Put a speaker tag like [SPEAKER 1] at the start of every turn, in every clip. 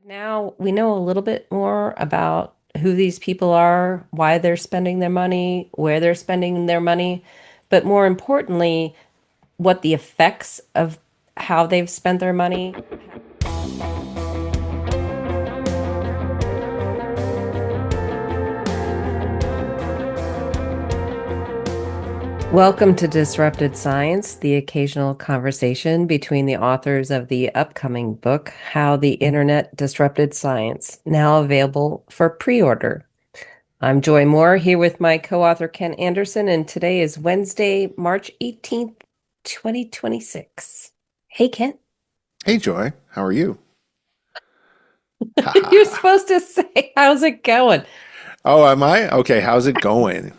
[SPEAKER 1] Now we know a little bit more about who these people are, why they're spending their money, where they're spending their money, but more importantly, what the effects of how they've spent their money. Welcome to Disrupted Science, the occasional conversation between the authors of the upcoming book, How the Internet Disrupted Science, now available for pre-order. I'm Joy Moore here with my co-author Ken Anderson, and today is Wednesday, March 18th, 2026. Hey, Ken.
[SPEAKER 2] Hey Joy, how are you?
[SPEAKER 1] You're supposed to say, how's it going?
[SPEAKER 2] Oh, am I? Okay, how's it going?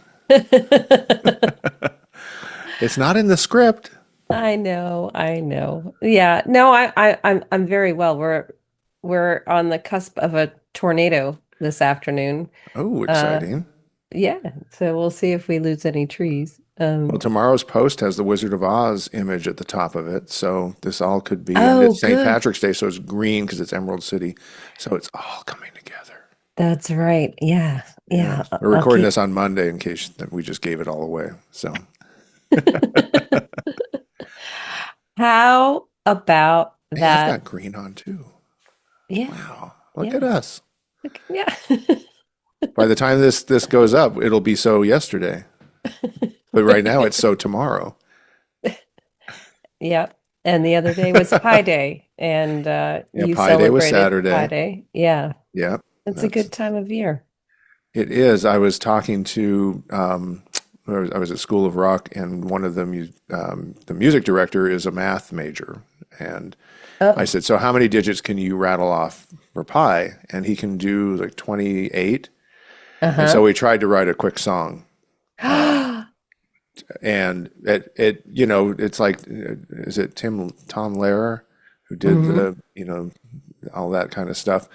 [SPEAKER 2] It's not in the script.
[SPEAKER 1] I know. Yeah, no, I'm very well. We're on the cusp of a tornado this afternoon.
[SPEAKER 2] Oh,
[SPEAKER 1] Uh,
[SPEAKER 2] exciting.
[SPEAKER 1] yeah, so we'll see if we lose any trees.
[SPEAKER 2] Well, tomorrow's post has the Wizard of Oz image at the top of it, so this all could be, and
[SPEAKER 1] Oh,
[SPEAKER 2] it's St.
[SPEAKER 1] good.
[SPEAKER 2] Patrick's Day, so it's green because it's Emerald City, so it's all coming together.
[SPEAKER 1] That's right. Yeah,
[SPEAKER 2] Yeah,
[SPEAKER 1] yeah.
[SPEAKER 2] we're
[SPEAKER 1] I'll
[SPEAKER 2] recording
[SPEAKER 1] keep.
[SPEAKER 2] this on Monday in case that we just gave it all away. So,
[SPEAKER 1] How about
[SPEAKER 2] hey, I've
[SPEAKER 1] that?
[SPEAKER 2] got green on too.
[SPEAKER 1] Yeah,
[SPEAKER 2] Wow, look at
[SPEAKER 1] yeah,
[SPEAKER 2] us.
[SPEAKER 1] okay, yeah.
[SPEAKER 2] By the time this goes up, it'll be so yesterday, but right now it's so tomorrow.
[SPEAKER 1] Yep. And the other day was Pi Day, and
[SPEAKER 2] Yeah,
[SPEAKER 1] you
[SPEAKER 2] Pi Day was
[SPEAKER 1] celebrated Pi
[SPEAKER 2] Saturday.
[SPEAKER 1] Day. Yeah,
[SPEAKER 2] Yeah,
[SPEAKER 1] it's a
[SPEAKER 2] that's
[SPEAKER 1] good time of year.
[SPEAKER 2] it is. I was talking to I was at School of Rock, and one of the music director is a math major, and I
[SPEAKER 1] Oh,
[SPEAKER 2] said, "So how many digits can you rattle off for pi?" And he can do like 28. And so
[SPEAKER 1] uh-huh.
[SPEAKER 2] we tried to write a quick song, and it's like, is it Tom Lehrer who did
[SPEAKER 1] Hmm.
[SPEAKER 2] the all that kind of stuff.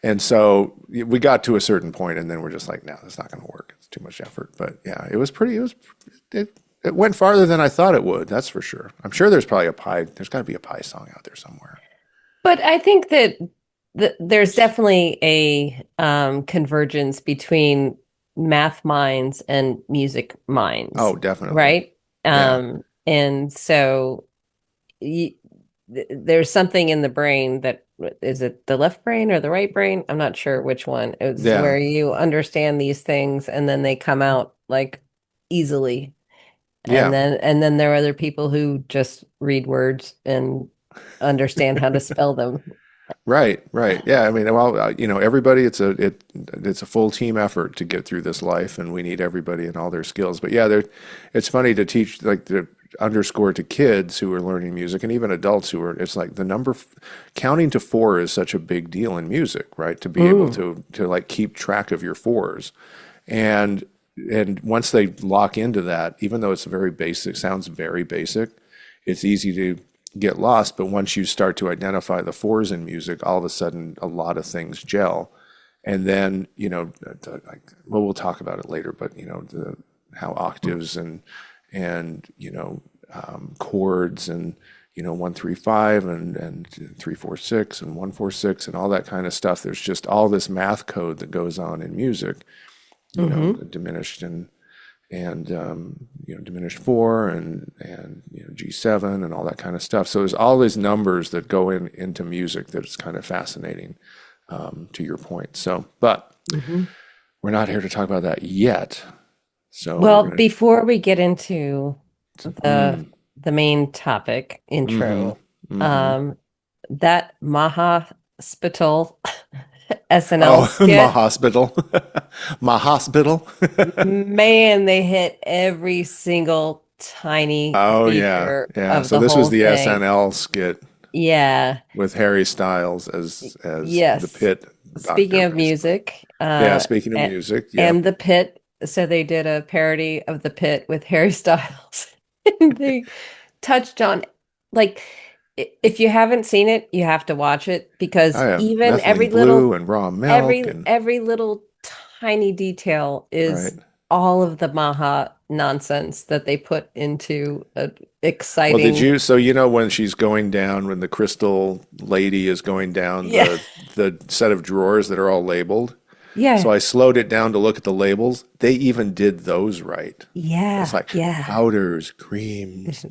[SPEAKER 2] And so we got to a certain point, and then we're just like, no, that's not going to work. It's too much effort. But yeah, it went farther than I thought it would. That's for sure. I'm sure there's probably a pie. There's got to be a pie song out there somewhere.
[SPEAKER 1] But I think that there's definitely a convergence between math minds and music minds,
[SPEAKER 2] Oh, definitely.
[SPEAKER 1] right?
[SPEAKER 2] Yeah.
[SPEAKER 1] And so y there's something in the brain that is it the left brain or the right brain? I'm not sure which one. It's
[SPEAKER 2] Yeah.
[SPEAKER 1] where you understand these things and then they come out like easily.
[SPEAKER 2] Yeah.
[SPEAKER 1] And then there are other people who just read words and understand how to spell them.
[SPEAKER 2] Right. Right. Yeah. I mean, well, everybody. It's a full team effort to get through this life, and we need everybody and all their skills. But yeah, it's funny to teach, like, to underscore to kids who are learning music, and even adults who are. It's like counting to four is such a big deal in music, right? To be able
[SPEAKER 1] Mm.
[SPEAKER 2] to like keep track of your fours, and and once they lock into that, even though it's very basic, sounds very basic, it's easy to get lost. But once you start to identify the fours in music, all of a sudden a lot of things gel. And then, well, we'll talk about it later, but how octaves and chords and 1 3 5 and 3 4 6 and 1 4 6 and all that kind of stuff. There's just all this math code that goes on in music,
[SPEAKER 1] Hmm.
[SPEAKER 2] diminished and diminished four and G7 and all that kind of stuff. So there's all these numbers that go into music that's kind of fascinating, to your point. So, but
[SPEAKER 1] Hmm.
[SPEAKER 2] we're not here to talk about that yet. So we're
[SPEAKER 1] Well,
[SPEAKER 2] gonna.
[SPEAKER 1] before we get into the
[SPEAKER 2] Mm,
[SPEAKER 1] the main topic
[SPEAKER 2] mm-hmm,
[SPEAKER 1] intro,
[SPEAKER 2] mm-hmm.
[SPEAKER 1] um, that Maha Hospital SNL
[SPEAKER 2] Oh, my
[SPEAKER 1] skit,
[SPEAKER 2] hospital, my hospital.
[SPEAKER 1] man, they hit every single tiny
[SPEAKER 2] Oh yeah,
[SPEAKER 1] feature
[SPEAKER 2] yeah.
[SPEAKER 1] of
[SPEAKER 2] So
[SPEAKER 1] the
[SPEAKER 2] this was
[SPEAKER 1] whole
[SPEAKER 2] the
[SPEAKER 1] thing.
[SPEAKER 2] SNL skit
[SPEAKER 1] Yeah.
[SPEAKER 2] with Harry Styles as the
[SPEAKER 1] Yes.
[SPEAKER 2] pit
[SPEAKER 1] Speaking
[SPEAKER 2] doctor,
[SPEAKER 1] of
[SPEAKER 2] basically.
[SPEAKER 1] music,
[SPEAKER 2] Yeah. Speaking of music,
[SPEAKER 1] and
[SPEAKER 2] yep.
[SPEAKER 1] The Pit, so they did a parody of The Pit with Harry Styles. And they touched on like if you haven't seen it, you have to watch it because
[SPEAKER 2] I have
[SPEAKER 1] even
[SPEAKER 2] methylene blue and raw milk and
[SPEAKER 1] every little tiny detail
[SPEAKER 2] right.
[SPEAKER 1] is all of the Maha nonsense that they put into a
[SPEAKER 2] Well, did
[SPEAKER 1] exciting.
[SPEAKER 2] you? So you know when she's going down, when the crystal lady is going down
[SPEAKER 1] Yeah.
[SPEAKER 2] the set of drawers that are all labeled. So
[SPEAKER 1] Yeah.
[SPEAKER 2] I slowed it down to look at the labels. They even did those right. It's
[SPEAKER 1] Yeah.
[SPEAKER 2] like
[SPEAKER 1] Yeah.
[SPEAKER 2] powders, creams,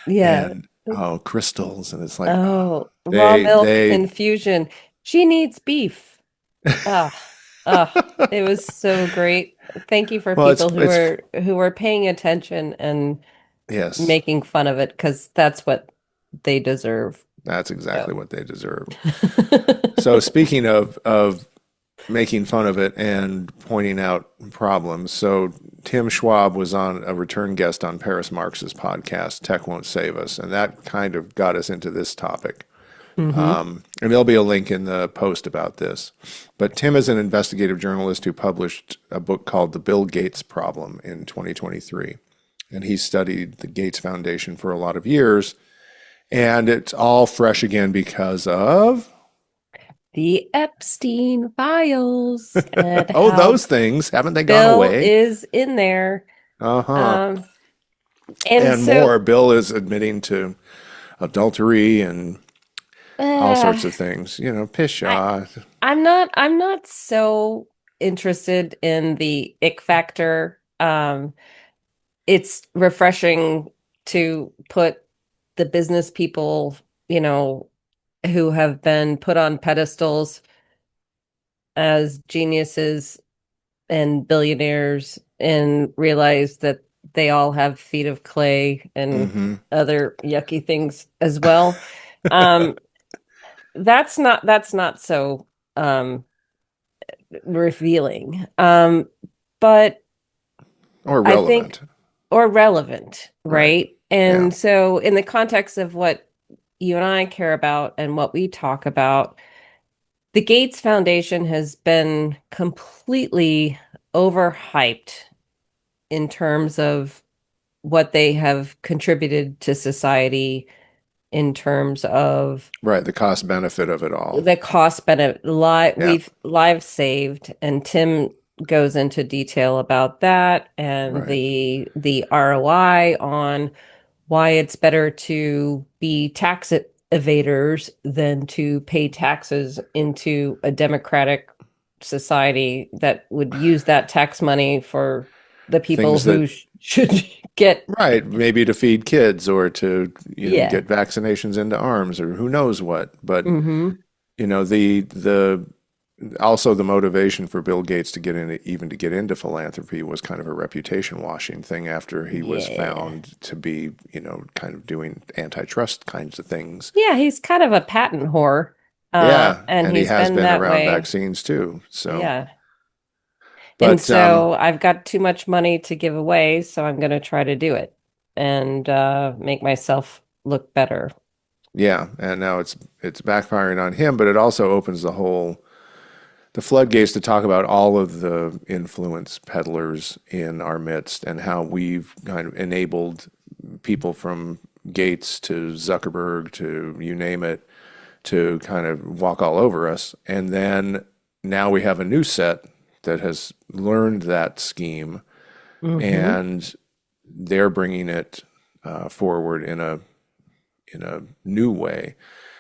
[SPEAKER 1] Yeah.
[SPEAKER 2] and oh, crystals, and it's like
[SPEAKER 1] Oh, raw milk
[SPEAKER 2] they
[SPEAKER 1] infusion. She needs beef. Ah, ah, it was so great. Thank you for
[SPEAKER 2] well,
[SPEAKER 1] people
[SPEAKER 2] it's
[SPEAKER 1] who are paying attention and
[SPEAKER 2] yes,
[SPEAKER 1] making fun of it because that's what they deserve.
[SPEAKER 2] that's
[SPEAKER 1] So.
[SPEAKER 2] exactly what they deserved. So speaking of making fun of it and pointing out problems. So Tim Schwab was on a return guest on Paris Marx's podcast, Tech Won't Save Us, and that kind of got us into this topic.
[SPEAKER 1] Hmm.
[SPEAKER 2] And there'll be a link in the post about this. But Tim is an investigative journalist who published a book called The Bill Gates Problem in 2023. And he studied the Gates Foundation for a lot of years. And it's all fresh again because of,
[SPEAKER 1] The Epstein Files and
[SPEAKER 2] oh,
[SPEAKER 1] how
[SPEAKER 2] those things. Haven't they gone
[SPEAKER 1] Bill
[SPEAKER 2] away?
[SPEAKER 1] is in there.
[SPEAKER 2] Uh-huh.
[SPEAKER 1] Um, and
[SPEAKER 2] And
[SPEAKER 1] so
[SPEAKER 2] more. Bill is admitting to adultery and all
[SPEAKER 1] uh,
[SPEAKER 2] sorts of things.
[SPEAKER 1] I
[SPEAKER 2] Pishaw.
[SPEAKER 1] I'm not so interested in the ick factor. It's refreshing to put the business people, you know, who have been put on pedestals as geniuses and billionaires and realize that they all have feet of clay and
[SPEAKER 2] Mm-hmm.
[SPEAKER 1] other yucky things as well. Um, that's not so revealing. But
[SPEAKER 2] Or
[SPEAKER 1] I think
[SPEAKER 2] relevant.
[SPEAKER 1] or relevant,
[SPEAKER 2] Right.
[SPEAKER 1] right?
[SPEAKER 2] Yeah.
[SPEAKER 1] And so in the context of what you and I care about and what we talk about, the Gates Foundation has been completely overhyped in terms of what they have contributed to society in terms of
[SPEAKER 2] Right. The cost benefit of it all.
[SPEAKER 1] the cost benefit
[SPEAKER 2] Yeah.
[SPEAKER 1] we've lives saved, and Tim goes into detail about that and
[SPEAKER 2] Right.
[SPEAKER 1] the ROI on why it's better to be tax evaders than to pay taxes into a democratic society that would use that tax money for the people
[SPEAKER 2] Things
[SPEAKER 1] who
[SPEAKER 2] that,
[SPEAKER 1] should get.
[SPEAKER 2] right, maybe to feed kids or to,
[SPEAKER 1] Yeah.
[SPEAKER 2] get vaccinations into arms or who knows what. But,
[SPEAKER 1] Hmm.
[SPEAKER 2] the also the motivation for Bill Gates to get in, even to get into philanthropy, was kind of a reputation washing thing after he was
[SPEAKER 1] Yeah.
[SPEAKER 2] found to be, kind of doing antitrust kinds of things.
[SPEAKER 1] Yeah, he's kind of a patent whore.
[SPEAKER 2] Yeah,
[SPEAKER 1] And
[SPEAKER 2] and he
[SPEAKER 1] he's
[SPEAKER 2] has
[SPEAKER 1] been
[SPEAKER 2] been
[SPEAKER 1] that
[SPEAKER 2] around
[SPEAKER 1] way.
[SPEAKER 2] vaccines too. So,
[SPEAKER 1] Yeah. And
[SPEAKER 2] but
[SPEAKER 1] so I've got too much money to give away, so I'm going to try to do it and make myself look better.
[SPEAKER 2] yeah, and now it's backfiring on him, but it also opens the floodgates to talk about all of the influence peddlers in our midst and how we've kind of enabled people from Gates to Zuckerberg to you name it to kind of walk all over us. And then now we have a new set that has learned that scheme
[SPEAKER 1] Hmm.
[SPEAKER 2] and they're bringing it forward in a new way.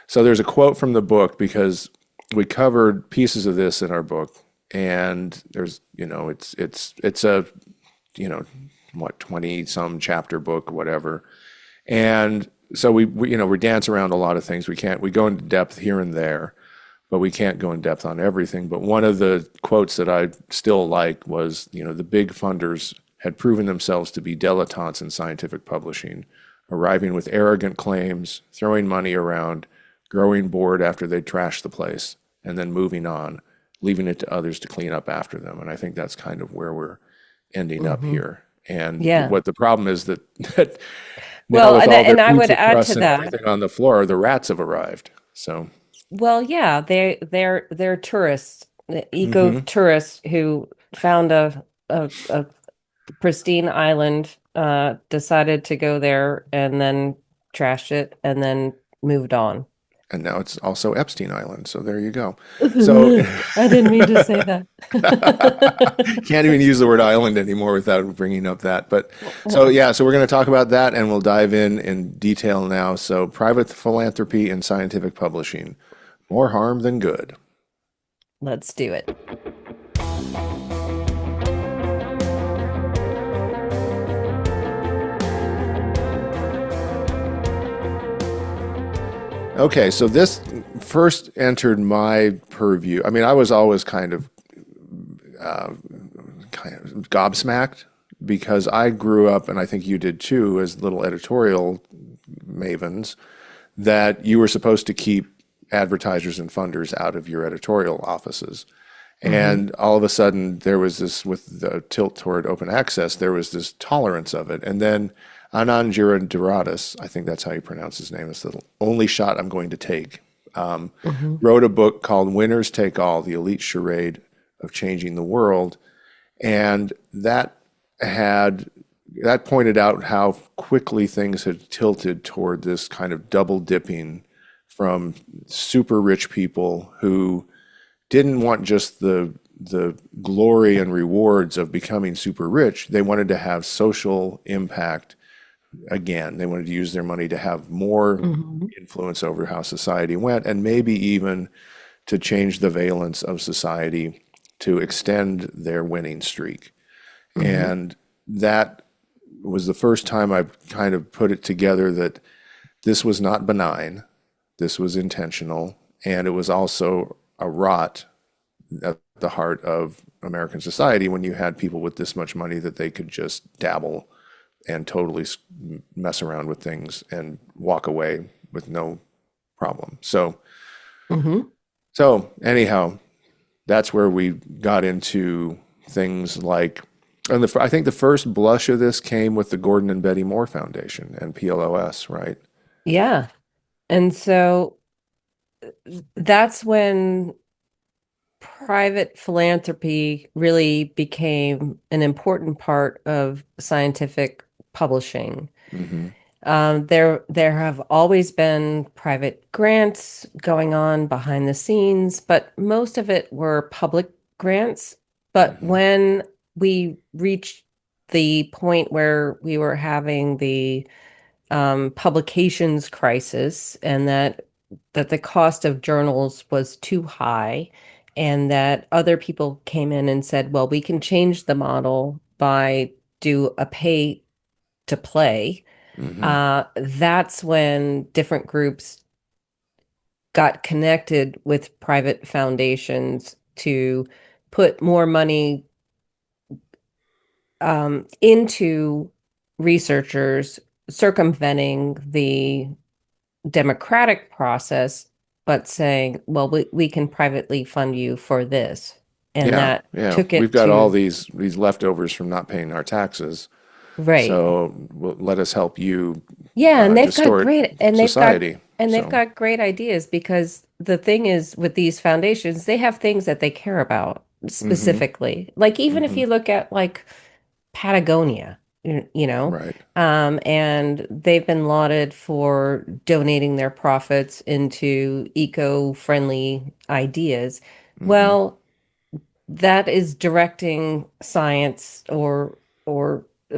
[SPEAKER 2] So there's a quote from the book because we covered pieces of this in our book, and there's it's a you know what 20 some chapter book whatever, and so we dance around a lot of things. We go into depth here and there, but we can't go in depth on everything. But one of the quotes that I still like was, the big funders had proven themselves to be dilettantes in scientific publishing, arriving with arrogant claims, throwing money around, growing bored after they'd trashed the place, and then moving on, leaving it to others to clean up after them. And I think that's kind of where we're ending up
[SPEAKER 1] Hmm.
[SPEAKER 2] here. And
[SPEAKER 1] Yeah.
[SPEAKER 2] what the problem is that now
[SPEAKER 1] Well,
[SPEAKER 2] with all their
[SPEAKER 1] and I would
[SPEAKER 2] pizza
[SPEAKER 1] add
[SPEAKER 2] crusts
[SPEAKER 1] to
[SPEAKER 2] and
[SPEAKER 1] that.
[SPEAKER 2] everything on the floor, the rats have arrived. So,
[SPEAKER 1] Well, yeah, they're tourists, eco
[SPEAKER 2] hmm
[SPEAKER 1] tourists who found a pristine island, decided to go there and then trashed it and then moved on.
[SPEAKER 2] And now it's also Epstein Island. So there you go. So
[SPEAKER 1] I didn't mean to say that.
[SPEAKER 2] can't even use the word island anymore without bringing up that. But so yeah, so we're going to talk about that and we'll dive in detail now. So private philanthropy and scientific publishing, more harm than good.
[SPEAKER 1] Let's do it.
[SPEAKER 2] Okay, so this first entered my purview. I mean, I was always kind of gobsmacked because I grew up, and I think you did too, as little editorial mavens, that you were supposed to keep advertisers and funders out of your editorial offices.
[SPEAKER 1] Hmm.
[SPEAKER 2] And all of a sudden, there was this, with the tilt toward open access, there was this tolerance of it. And then Anandiradas, I think that's how you pronounce his name, is the only shot I'm going to take,
[SPEAKER 1] Hmm.
[SPEAKER 2] wrote a book called Winners Take All, The Elite Charade of Changing the World. And had that pointed out how quickly things had tilted toward this kind of double dipping from super rich people who didn't want just the glory and rewards of becoming super rich. They wanted to have social impact again. They wanted to use their money to have more
[SPEAKER 1] Hmm.
[SPEAKER 2] influence over how society went, and maybe even to change the valence of society to extend their winning streak.
[SPEAKER 1] Hmm.
[SPEAKER 2] And that was the first time I kind of put it together that this was not benign, this was intentional, and it was also a rot at the heart of American society when you had people with this much money that they could just dabble and totally mess around with things and walk away with no problem.
[SPEAKER 1] Hmm.
[SPEAKER 2] So anyhow, that's where we got into things like, and I think the first blush of this came with the Gordon and Betty Moore Foundation and PLOS, right?
[SPEAKER 1] Yeah. And so that's when private philanthropy really became an important part of scientific publishing.
[SPEAKER 2] Hmm.
[SPEAKER 1] There have always been private grants going on behind the scenes, but most of it were public grants. But
[SPEAKER 2] Hmm.
[SPEAKER 1] when we reached the point where we were having the publications crisis, and that the cost of journals was too high, and that other people came in and said, well, we can change the model by do a pay to play.
[SPEAKER 2] Hmm.
[SPEAKER 1] That's when different groups got connected with private foundations to put more money into researchers circumventing the democratic process, but saying, well, we can privately fund you for this. And
[SPEAKER 2] Yeah,
[SPEAKER 1] that
[SPEAKER 2] yeah.
[SPEAKER 1] took
[SPEAKER 2] We've
[SPEAKER 1] it
[SPEAKER 2] got all
[SPEAKER 1] to,
[SPEAKER 2] these leftovers from not paying our taxes,
[SPEAKER 1] right.
[SPEAKER 2] so let us help you
[SPEAKER 1] Yeah, and
[SPEAKER 2] distort society.
[SPEAKER 1] they've
[SPEAKER 2] So,
[SPEAKER 1] got great ideas, because the thing is with these foundations, they have things that they care about
[SPEAKER 2] hmm.
[SPEAKER 1] specifically. Like even if
[SPEAKER 2] Hmm.
[SPEAKER 1] you look at like Patagonia,
[SPEAKER 2] Right.
[SPEAKER 1] and they've been lauded for donating their profits into eco-friendly ideas.
[SPEAKER 2] Hmm.
[SPEAKER 1] Well, that is directing science or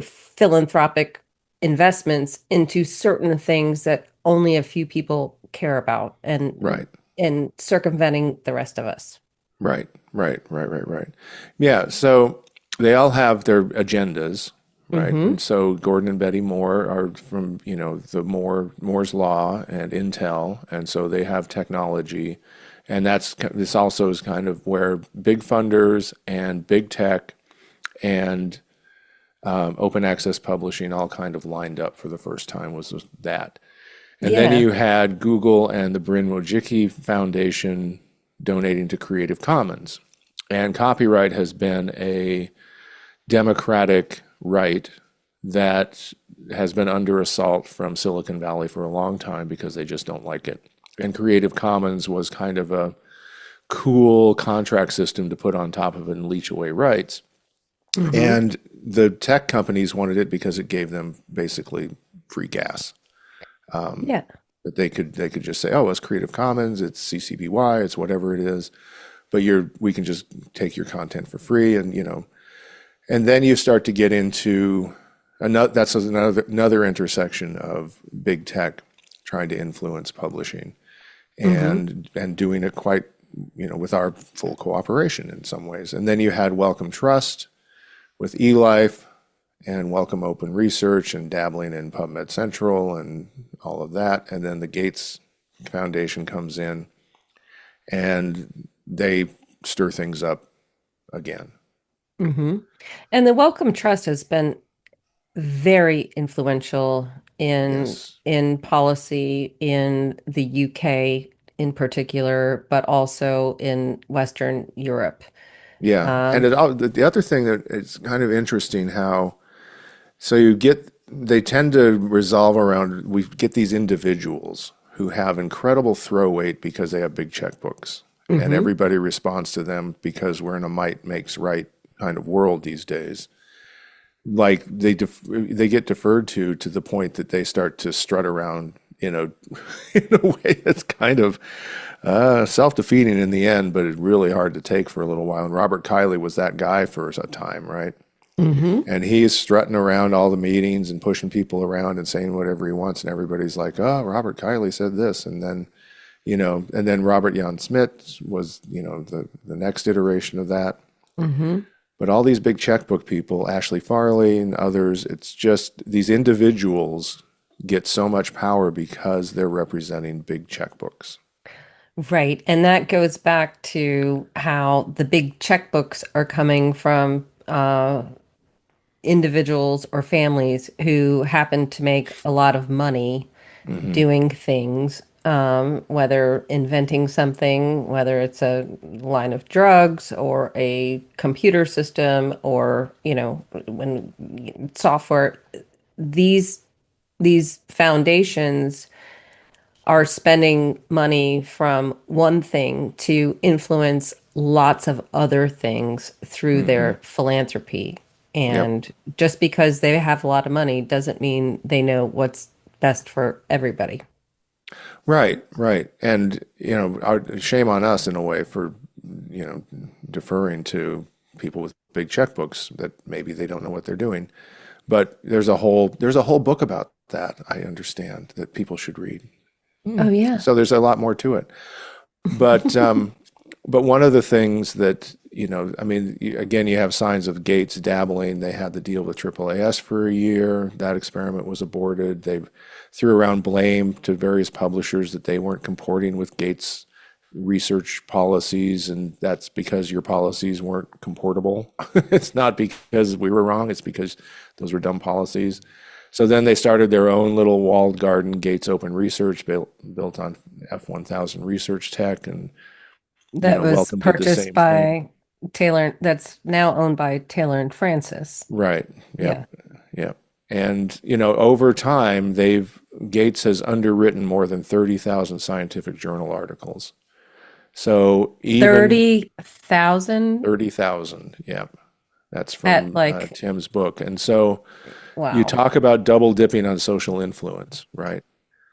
[SPEAKER 1] philanthropic investments into certain things that only a few people care about,
[SPEAKER 2] Right.
[SPEAKER 1] and circumventing the rest of us.
[SPEAKER 2] Right, right. Yeah, so they all have their agendas, right?
[SPEAKER 1] Hmm.
[SPEAKER 2] And so Gordon and Betty Moore are from, the Moore's Law and Intel, and so they have technology. And this also is kind of where big funders and big tech and open access publishing all kind of lined up for the first time was that. And then
[SPEAKER 1] Yeah.
[SPEAKER 2] you had Google and the Bryn Mojicki Foundation donating to Creative Commons. And copyright has been a democratic right that has been under assault from Silicon Valley for a long time because they just don't like it. And Creative Commons was kind of a cool contract system to put on top of it and leech away rights.
[SPEAKER 1] Hmm.
[SPEAKER 2] And the tech companies wanted it because it gave them basically free gas.
[SPEAKER 1] Yeah.
[SPEAKER 2] that they could just say, oh, it's Creative Commons, it's CC BY, it's whatever it is, but we can just take your content for free, and and then you start to get into another intersection of big tech trying to influence publishing
[SPEAKER 1] Mm-hmm.
[SPEAKER 2] and doing it quite, with our full cooperation in some ways. And then you had Welcome Trust with eLife and Welcome Open Research and dabbling in PubMed Central and all of that. And then the Gates Foundation comes in and they stir things up again.
[SPEAKER 1] Mm-hmm. And the Wellcome Trust has been very influential in
[SPEAKER 2] Yes.
[SPEAKER 1] policy in the UK in particular, but also in Western Europe.
[SPEAKER 2] Yeah. And
[SPEAKER 1] Um,
[SPEAKER 2] the other thing that it's kind of interesting how, so they tend to resolve around, we get these individuals who have incredible throw weight because they have big checkbooks. And
[SPEAKER 1] mhm.
[SPEAKER 2] everybody responds to them because we're in a might makes right kind of world these days. Like they get deferred to the point that they start to strut around in a way that's kind of self-defeating in the end, but it's really hard to take for a little while. And Robert Kiley was that guy for a time, right?
[SPEAKER 1] Hmm.
[SPEAKER 2] And he's strutting around all the meetings and pushing people around and saying whatever he wants, and everybody's like, "Oh, Robert Kiley said this," and then Robert Jan Smith was, the next iteration of that.
[SPEAKER 1] Hmm.
[SPEAKER 2] But all these big checkbook people, Ashley Farley and others, it's just these individuals get so much power because they're representing big checkbooks.
[SPEAKER 1] Right. And that goes back to how the big checkbooks are coming from individuals or families who happen to make a lot of money
[SPEAKER 2] Hmm.
[SPEAKER 1] doing things, whether inventing something, whether it's a line of drugs or a computer system or, when software, these these foundations are spending money from one thing to influence lots of other things through
[SPEAKER 2] Hmm.
[SPEAKER 1] their philanthropy.
[SPEAKER 2] Yep.
[SPEAKER 1] And just because they have a lot of money doesn't mean they know what's best for everybody.
[SPEAKER 2] Right, right. And, shame on us in a way for, you know, deferring to people with big checkbooks that maybe they don't know what they're doing. But there's a whole book about that, I understand, that people should read.
[SPEAKER 1] Oh, yeah.
[SPEAKER 2] So there's a lot more to it. But but one of the things that, I mean, again, you have signs of Gates dabbling. They had the deal with AAAS for a year. That experiment was aborted. They threw around blame to various publishers that they weren't comporting with Gates research policies, and that's because your policies weren't comportable. It's not because we were wrong, it's because those were dumb policies. So then they started their own little walled garden, Gates Open Research, built on F1000 research tech, and
[SPEAKER 1] That was
[SPEAKER 2] Welcome did the
[SPEAKER 1] purchased
[SPEAKER 2] same thing.
[SPEAKER 1] by Taylor, that's now owned by Taylor and Francis.
[SPEAKER 2] Right.
[SPEAKER 1] Yeah.
[SPEAKER 2] Yep. Yep. And over time, Gates has underwritten more than 30,000 scientific journal articles. So even
[SPEAKER 1] 30,000
[SPEAKER 2] 30,000, yep. That's
[SPEAKER 1] at
[SPEAKER 2] from
[SPEAKER 1] like,
[SPEAKER 2] Tim's book. And so you
[SPEAKER 1] wow.
[SPEAKER 2] talk about double dipping on social influence, right?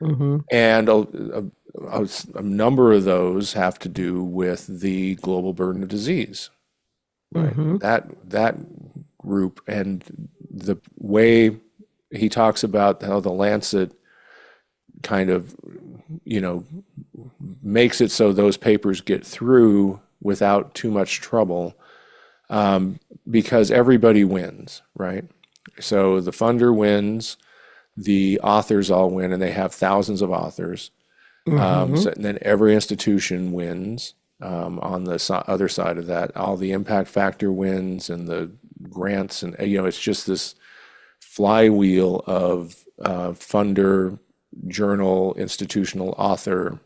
[SPEAKER 1] Hmm.
[SPEAKER 2] And a number of those have to do with the global burden of disease, right?
[SPEAKER 1] Hmm.
[SPEAKER 2] That group and the way he talks about how the Lancet kind of, you know, makes it so those papers get through without too much trouble, because everybody wins, right? So the funder wins, the authors all win, and they have thousands of authors.
[SPEAKER 1] Hmm.
[SPEAKER 2] And then every institution wins. On the other side of that, all the impact factor wins, and the grants, and it's just this flywheel of funder, journal, institutional, author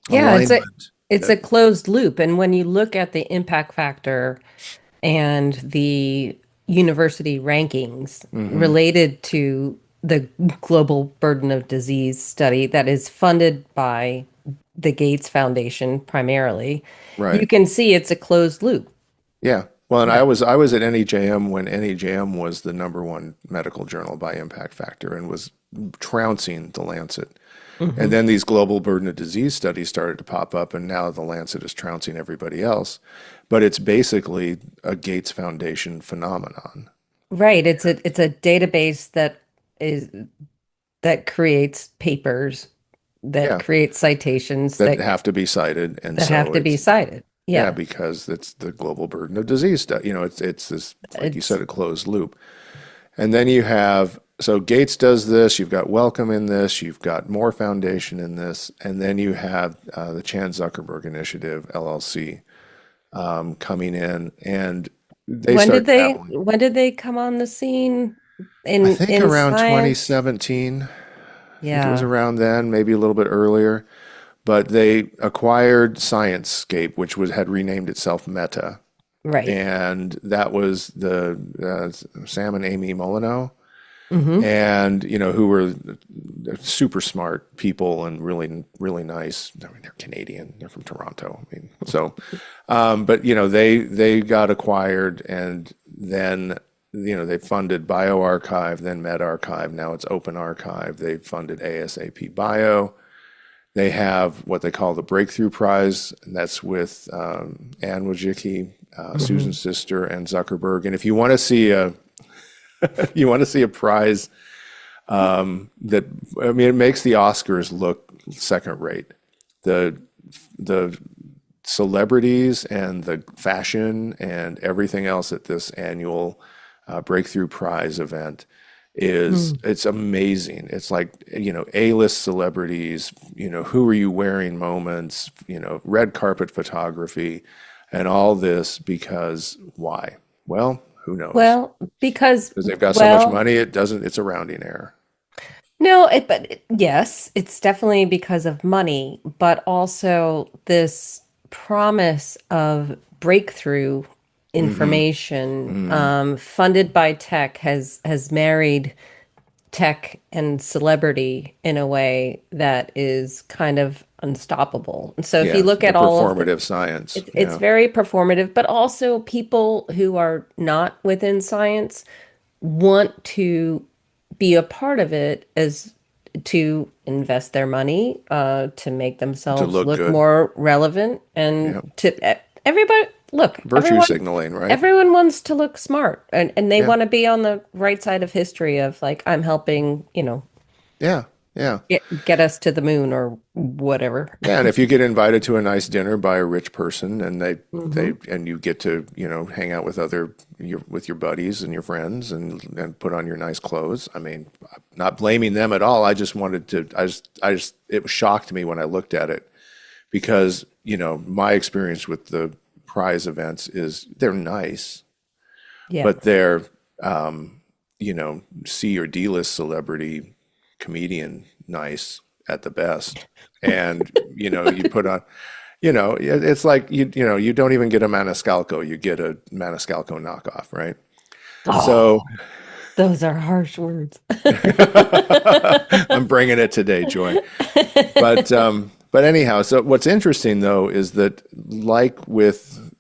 [SPEAKER 1] Yeah,
[SPEAKER 2] alignment.
[SPEAKER 1] it's
[SPEAKER 2] That.
[SPEAKER 1] a closed loop. And when you look at the impact factor and the university rankings
[SPEAKER 2] Hmm.
[SPEAKER 1] related to the global burden of disease study that is funded by the Gates Foundation primarily, you
[SPEAKER 2] Right.
[SPEAKER 1] can see it's a closed loop.
[SPEAKER 2] Yeah. Well, and I
[SPEAKER 1] Yeah.
[SPEAKER 2] was I was at NEJM when NEJM was the #1 medical journal by impact factor and was trouncing the Lancet. And
[SPEAKER 1] Hmm.
[SPEAKER 2] then these global burden of disease studies started to pop up, and now the Lancet is trouncing everybody else. But it's basically a Gates Foundation phenomenon.
[SPEAKER 1] Right. It's a database is that creates papers, that
[SPEAKER 2] Yeah,
[SPEAKER 1] creates citations
[SPEAKER 2] that have to be cited, and
[SPEAKER 1] that have
[SPEAKER 2] so
[SPEAKER 1] to be
[SPEAKER 2] it's
[SPEAKER 1] cited.
[SPEAKER 2] yeah,
[SPEAKER 1] Yeah.
[SPEAKER 2] because it's the global burden of disease stuff. It's this, like you
[SPEAKER 1] It's
[SPEAKER 2] said, a closed loop. And then you have, so Gates does this, you've got Wellcome in this, you've got Moore Foundation in this, and then you have the Chan Zuckerberg Initiative, LLC, coming in, and they start dabbling.
[SPEAKER 1] when did they come on the scene
[SPEAKER 2] I think
[SPEAKER 1] in
[SPEAKER 2] around
[SPEAKER 1] science?
[SPEAKER 2] 2017, I think it was
[SPEAKER 1] Yeah,
[SPEAKER 2] around then, maybe a little bit earlier, but they acquired Sciencescape, which had renamed itself Meta.
[SPEAKER 1] right.
[SPEAKER 2] And that was the Sam and Amy Molyneux,
[SPEAKER 1] Hmm.
[SPEAKER 2] and who were super smart people and really really nice. I mean, they're Canadian, they're from Toronto. I mean, so but they got acquired, and then they funded bioRxiv, then medRxiv, now it's open archive. They funded ASAP Bio. They have what they call the Breakthrough Prize, and that's with Anne Wojcicki,
[SPEAKER 1] Hmm.
[SPEAKER 2] Susan's sister, and Zuckerberg. And if you want to see a you want to see a prize that, I mean, it makes the Oscars look second rate. The the celebrities and the fashion and everything else at this annual Breakthrough Prize event it's amazing. It's like, A-list celebrities, who are you wearing moments, red carpet photography, and all this because why? Well, who knows?
[SPEAKER 1] Well, because,
[SPEAKER 2] Because they've got so much
[SPEAKER 1] well,
[SPEAKER 2] money, it's a rounding error.
[SPEAKER 1] no, yes, it's definitely because of money, but also this promise of breakthrough
[SPEAKER 2] Mm-hmm.
[SPEAKER 1] information,
[SPEAKER 2] Mm-hmm.
[SPEAKER 1] funded by tech has married tech and celebrity in a way that is kind of unstoppable. And so if you
[SPEAKER 2] Yeah,
[SPEAKER 1] look
[SPEAKER 2] the
[SPEAKER 1] at all of
[SPEAKER 2] performative science.
[SPEAKER 1] it's
[SPEAKER 2] Yeah,
[SPEAKER 1] very performative, but also people who are not within science want to be a part of it as to invest their money, to make
[SPEAKER 2] to
[SPEAKER 1] themselves
[SPEAKER 2] look
[SPEAKER 1] look
[SPEAKER 2] good.
[SPEAKER 1] more relevant and
[SPEAKER 2] Yeah,
[SPEAKER 1] everybody look,
[SPEAKER 2] virtue signaling, right?
[SPEAKER 1] everyone wants to look smart and they
[SPEAKER 2] Yeah,
[SPEAKER 1] want to be on the right side of history of like I'm helping,
[SPEAKER 2] yeah, yeah.
[SPEAKER 1] get us to the moon or whatever.
[SPEAKER 2] Yeah, and if you get invited to a nice dinner by a rich person, and they
[SPEAKER 1] Hmm.
[SPEAKER 2] and you get to hang out with with your buddies and your friends, and put on your nice clothes. I mean, I'm not blaming them at all. I just wanted to. I just it shocked me when I looked at it, because my experience with the prize events is they're nice,
[SPEAKER 1] Yeah.
[SPEAKER 2] but they're C or D list celebrity comedian nice at the best. And you put on, it's like you don't even get a Maniscalco, you get a Maniscalco knockoff, right? So
[SPEAKER 1] Oh, those are harsh words.
[SPEAKER 2] I'm bringing it today, Joy. But anyhow, so what's interesting though is that, like with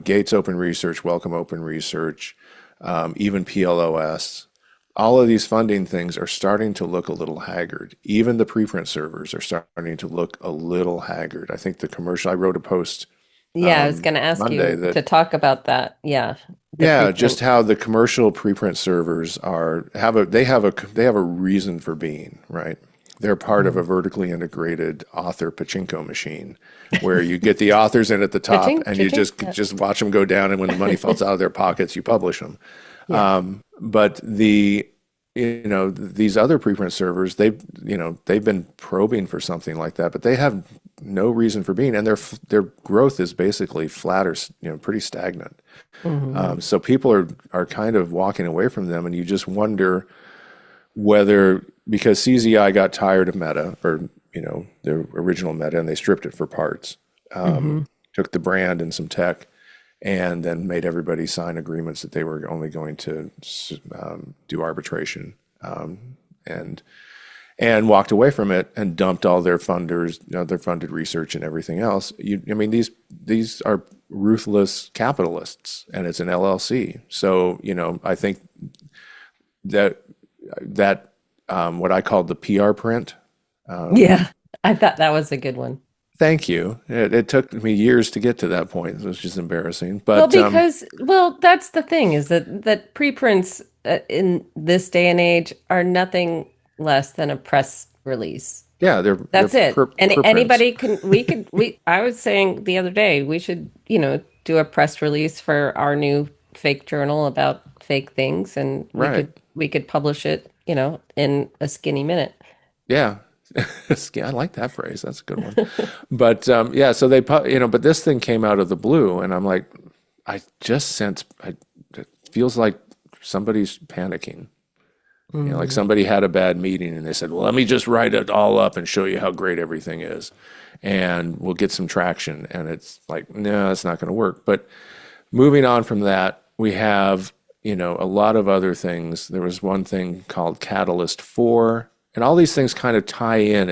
[SPEAKER 2] Gates Open Research, Welcome Open Research, even PLOS, all of these funding things are starting to look a little haggard. Even the preprint servers are starting to look a little haggard. I think the commercial, I wrote a post
[SPEAKER 1] Yeah, I was going to ask
[SPEAKER 2] Monday
[SPEAKER 1] you
[SPEAKER 2] that,
[SPEAKER 1] to talk about that. Yeah, the
[SPEAKER 2] yeah,
[SPEAKER 1] preprint.
[SPEAKER 2] just how the commercial preprint servers they have a reason for being, right? They're part of a
[SPEAKER 1] Mhm.
[SPEAKER 2] vertically integrated author pachinko machine, where you get the authors in at the top
[SPEAKER 1] Cha-ching,
[SPEAKER 2] and you
[SPEAKER 1] cha-ching.
[SPEAKER 2] just watch them go down, and when the money falls out of their pockets, you publish them.
[SPEAKER 1] Yeah.
[SPEAKER 2] But these other preprint servers, they've been probing for something like that, but they have no reason for being, and their growth is basically flat or pretty stagnant.
[SPEAKER 1] Hmm.
[SPEAKER 2] So people are kind of walking away from them, and you just wonder whether, because CZI got tired of Meta, or the original Meta, and they stripped it for parts,
[SPEAKER 1] Hmm.
[SPEAKER 2] took the brand and some tech, and then made everybody sign agreements that they were only going to do arbitration, and walked away from it and dumped all their funders, their funded research and everything else. I mean, these are ruthless capitalists, and it's an LLC. So I think that what I called the PR print,
[SPEAKER 1] Yeah, I thought that was a good one.
[SPEAKER 2] Thank you. It took me years to get to that point. It was just embarrassing.
[SPEAKER 1] Well,
[SPEAKER 2] But
[SPEAKER 1] that's the thing is that preprints in this day and age are nothing less than a press release.
[SPEAKER 2] yeah, they're
[SPEAKER 1] That's it. And
[SPEAKER 2] preprints.
[SPEAKER 1] anybody can, I was saying the other day, we should, do a press release for our new fake journal about fake things, and
[SPEAKER 2] Right.
[SPEAKER 1] we could publish it, in a skinny minute.
[SPEAKER 2] Yeah. Yeah, I like that phrase. That's a good one. But yeah, so but this thing came out of the blue, and I'm like, I just sense it feels like somebody's panicking. Like
[SPEAKER 1] Mm.
[SPEAKER 2] somebody had a bad meeting and they said, well, let me just write it all up and show you how great everything is. And we'll get some traction. And it's like, no, it's not going to work. But moving on from that, we have, a lot of other things. There was one thing called Catalyst 4, and all these things kind of tie in.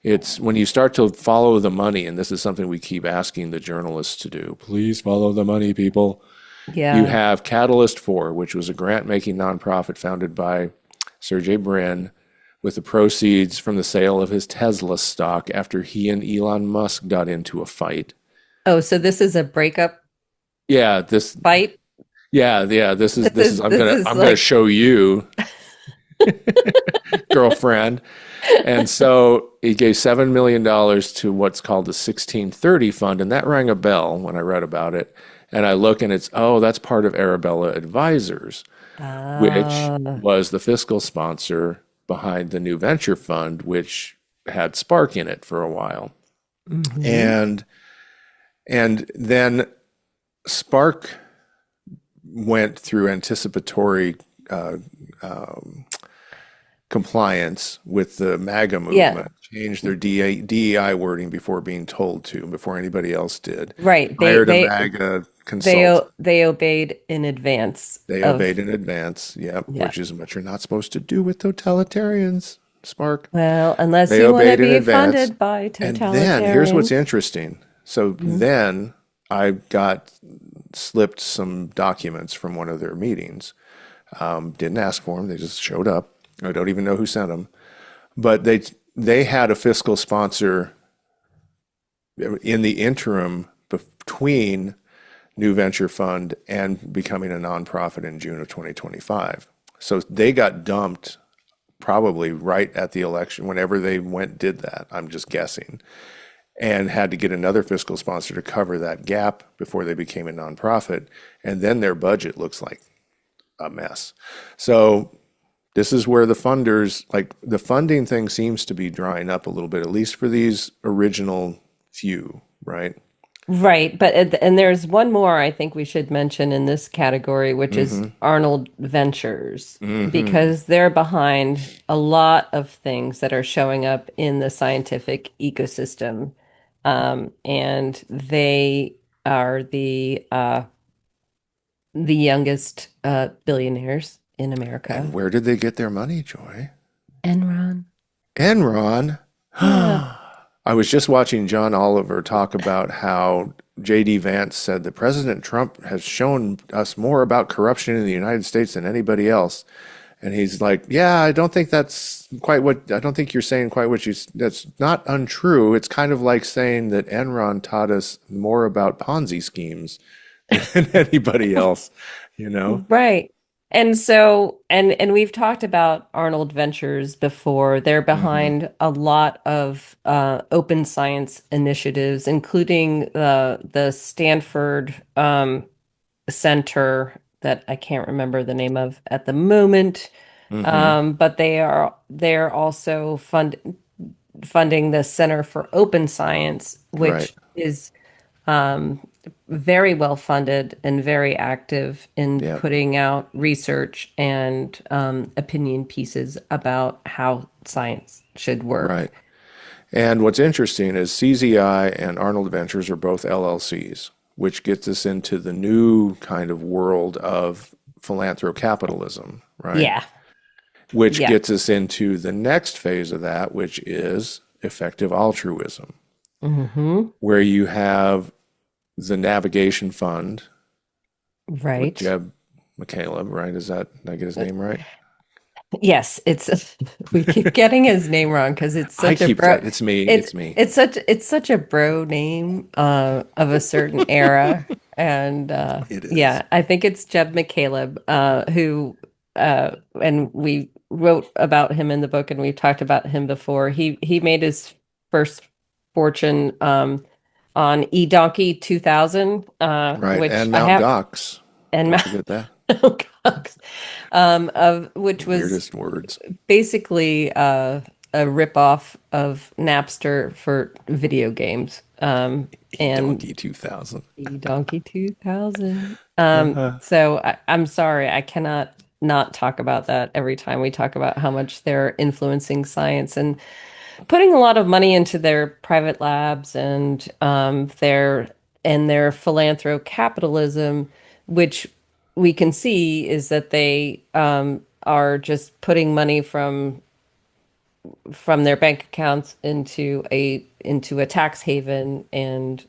[SPEAKER 2] It's when you start to follow the money, and this is something we keep asking the journalists to do. Please follow the money, people. You
[SPEAKER 1] Yeah.
[SPEAKER 2] have Catalyst 4, which was a grant making nonprofit founded by Sergey Brin with the proceeds from the sale of his Tesla stock after he and Elon Musk got into a fight.
[SPEAKER 1] Oh, so this is a breakup
[SPEAKER 2] Yeah,
[SPEAKER 1] fight?
[SPEAKER 2] yeah, this is
[SPEAKER 1] This is
[SPEAKER 2] I'm gonna
[SPEAKER 1] like,
[SPEAKER 2] show you, girlfriend. And so he gave $7 million to what's called the 1630 fund, and that rang a bell when I read about it. And I look and it's, oh, that's part of Arabella Advisors, which
[SPEAKER 1] uh,
[SPEAKER 2] was the fiscal sponsor behind the new venture fund, which had Spark in it for a while.
[SPEAKER 1] mhm.
[SPEAKER 2] And then Spark went through anticipatory uh, um, compliance with the MAGA
[SPEAKER 1] Yeah,
[SPEAKER 2] movement, changed their DEI wording before being told to, before anybody else did,
[SPEAKER 1] right.
[SPEAKER 2] hired a MAGA consultant.
[SPEAKER 1] They obeyed in advance
[SPEAKER 2] They
[SPEAKER 1] of,
[SPEAKER 2] obeyed in advance, yep,
[SPEAKER 1] yeah.
[SPEAKER 2] which is what you're not supposed to do with totalitarians, Spark.
[SPEAKER 1] Well, unless
[SPEAKER 2] They
[SPEAKER 1] you want to
[SPEAKER 2] obeyed in
[SPEAKER 1] be
[SPEAKER 2] advance.
[SPEAKER 1] funded by
[SPEAKER 2] And then here's what's
[SPEAKER 1] totalitarians.
[SPEAKER 2] interesting. So
[SPEAKER 1] Mhm.
[SPEAKER 2] then I got slipped some documents from one of their meetings. Didn't ask for them, they just showed up. I don't even know who sent them. But they had a fiscal sponsor in the interim between New Venture Fund and becoming a nonprofit in June of 2025. So they got dumped probably right at the election, whenever they went did that. I'm just guessing, and had to get another fiscal sponsor to cover that gap before they became a nonprofit. And then their budget looks like a mess. So this is where the funders, like the funding thing seems to be drying up a little bit, at least for these original few, right?
[SPEAKER 1] Right, but and there's one more I think we should mention in this category, which is
[SPEAKER 2] Mm-hmm.
[SPEAKER 1] Arnold Ventures,
[SPEAKER 2] Mm-hmm.
[SPEAKER 1] because they're behind a lot of things that are showing up in the scientific ecosystem. And they are the youngest billionaires in
[SPEAKER 2] And
[SPEAKER 1] America.
[SPEAKER 2] where did they get their money, Joy?
[SPEAKER 1] Enron.
[SPEAKER 2] Enron.
[SPEAKER 1] Yeah.
[SPEAKER 2] I was just watching John Oliver talk about how J.D. Vance said that President Trump has shown us more about corruption in the United States than anybody else. And he's like, yeah, I don't think you're saying quite what that's not untrue. It's kind of like saying that Enron taught us more about Ponzi schemes than anybody else, you know?
[SPEAKER 1] Right. And so, and we've talked about Arnold Ventures before. They're
[SPEAKER 2] Hmm.
[SPEAKER 1] behind a lot of open science initiatives, including the Stanford Center that I can't remember the name of at the moment.
[SPEAKER 2] Hmm.
[SPEAKER 1] But they're also funding the Center for Open Science,
[SPEAKER 2] Right.
[SPEAKER 1] which is um, very well funded and very active in
[SPEAKER 2] Yeah.
[SPEAKER 1] putting out research and opinion pieces about how science should
[SPEAKER 2] Right.
[SPEAKER 1] work.
[SPEAKER 2] And what's interesting is CZI and Arnold Ventures are both LLCs, which gets us into the new kind of world of philanthrocapitalism, right?
[SPEAKER 1] Yeah,
[SPEAKER 2] Which
[SPEAKER 1] yeah.
[SPEAKER 2] gets us into the next phase of that, which is effective altruism,
[SPEAKER 1] Hmm.
[SPEAKER 2] where you have the Navigation Fund with
[SPEAKER 1] Right.
[SPEAKER 2] Jeb McCaleb, right? Did I get his name right?
[SPEAKER 1] Yes, it's we keep getting his name wrong because it's
[SPEAKER 2] I
[SPEAKER 1] such a
[SPEAKER 2] keep
[SPEAKER 1] bro.
[SPEAKER 2] saying it's me.
[SPEAKER 1] It's
[SPEAKER 2] It's me.
[SPEAKER 1] it's such a bro name of a certain era, and
[SPEAKER 2] It is.
[SPEAKER 1] yeah, I think it's Jeb McCaleb who and we wrote about him in the book, and we've talked about him before. He made his first fortune on eDonkey 2000,
[SPEAKER 2] Right.
[SPEAKER 1] which
[SPEAKER 2] And
[SPEAKER 1] I
[SPEAKER 2] Mount
[SPEAKER 1] have,
[SPEAKER 2] Gox.
[SPEAKER 1] and
[SPEAKER 2] Don't forget that.
[SPEAKER 1] of
[SPEAKER 2] The
[SPEAKER 1] which was
[SPEAKER 2] weirdest words.
[SPEAKER 1] basically a ripoff of Napster for video games. And
[SPEAKER 2] Donkey 2000.
[SPEAKER 1] Donkey 2000.
[SPEAKER 2] Uh-huh.
[SPEAKER 1] So I'm sorry, I cannot not talk about that every time we talk about how much they're influencing science and putting a lot of money into their private labs and their philanthro capitalism, which we can see is that they are just putting money from their bank accounts into a tax haven and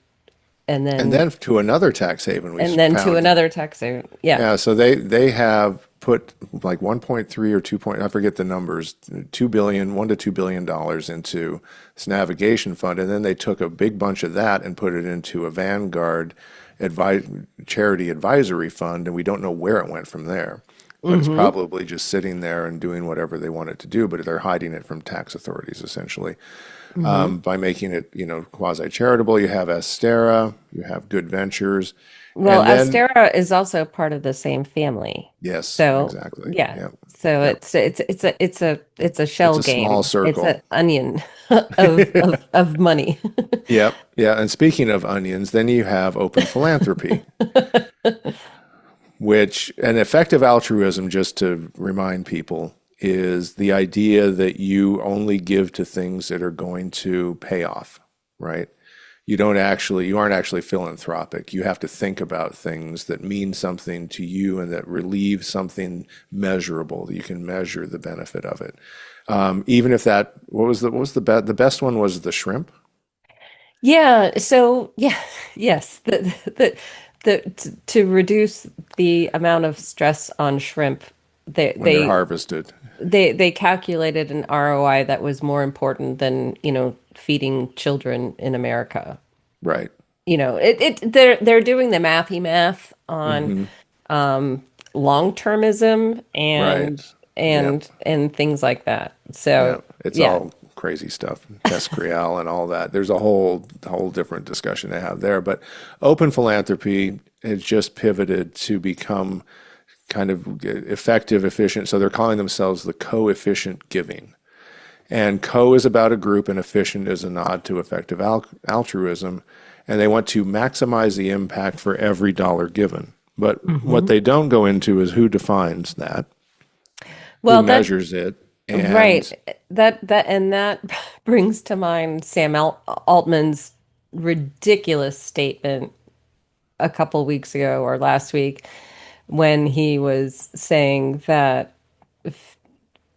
[SPEAKER 2] And
[SPEAKER 1] then
[SPEAKER 2] then to another tax haven we
[SPEAKER 1] and then to
[SPEAKER 2] found.
[SPEAKER 1] another tax haven. Yeah.
[SPEAKER 2] Yeah, so they have put like 1.3 or 2 point, I forget the numbers, 2 billion, 1 to 2 billion dollars into this navigation fund, and then they took a big bunch of that and put it into a Vanguard charity advisory fund, and we don't know where it went from there. But it's
[SPEAKER 1] Hmm.
[SPEAKER 2] probably just sitting there and doing whatever they want it to do, but they're hiding it from tax authorities essentially
[SPEAKER 1] Hmm.
[SPEAKER 2] by making it, quasi charitable. You have Astera, you have Good Ventures,
[SPEAKER 1] Well,
[SPEAKER 2] and then
[SPEAKER 1] Astera is also part of the same family.
[SPEAKER 2] yes,
[SPEAKER 1] So
[SPEAKER 2] exactly.
[SPEAKER 1] yeah.
[SPEAKER 2] Yeah.
[SPEAKER 1] So
[SPEAKER 2] Yep.
[SPEAKER 1] it's a
[SPEAKER 2] It's
[SPEAKER 1] shell
[SPEAKER 2] a small
[SPEAKER 1] game. It's
[SPEAKER 2] circle.
[SPEAKER 1] an onion of money.
[SPEAKER 2] Yep. Yeah. And speaking of onions, then you have open philanthropy, which an effective altruism, just to remind people, is the idea that you only give to things that are going to pay off, right? You aren't actually philanthropic. You have to think about things that mean something to you and that relieve something measurable that you can measure the benefit of it. Even if that, the best one was the shrimp
[SPEAKER 1] Yeah, so yeah, yes, to reduce the amount of stress on shrimp, they
[SPEAKER 2] when they're
[SPEAKER 1] they
[SPEAKER 2] harvested.
[SPEAKER 1] they calculated an ROI that was more important than, feeding children in America.
[SPEAKER 2] Right.
[SPEAKER 1] They're doing the math on
[SPEAKER 2] Hmm.
[SPEAKER 1] long-termism
[SPEAKER 2] Right. Yep.
[SPEAKER 1] and things like that.
[SPEAKER 2] Yeah.
[SPEAKER 1] So,
[SPEAKER 2] It's
[SPEAKER 1] yeah.
[SPEAKER 2] all crazy stuff. Test Creole and all that. There's a whole different discussion to have there. But open philanthropy has just pivoted to become kind of effective, efficient. So they're calling themselves the co-efficient giving. And co is about a group, and efficient is a nod to effective altruism. And they want to maximize the impact for every dollar given. But what
[SPEAKER 1] Hmm.
[SPEAKER 2] they don't go into is who defines that, who
[SPEAKER 1] Well, that
[SPEAKER 2] measures it,
[SPEAKER 1] right.
[SPEAKER 2] and
[SPEAKER 1] That brings to mind Sam Altman's ridiculous statement a couple weeks ago or last week when he was saying that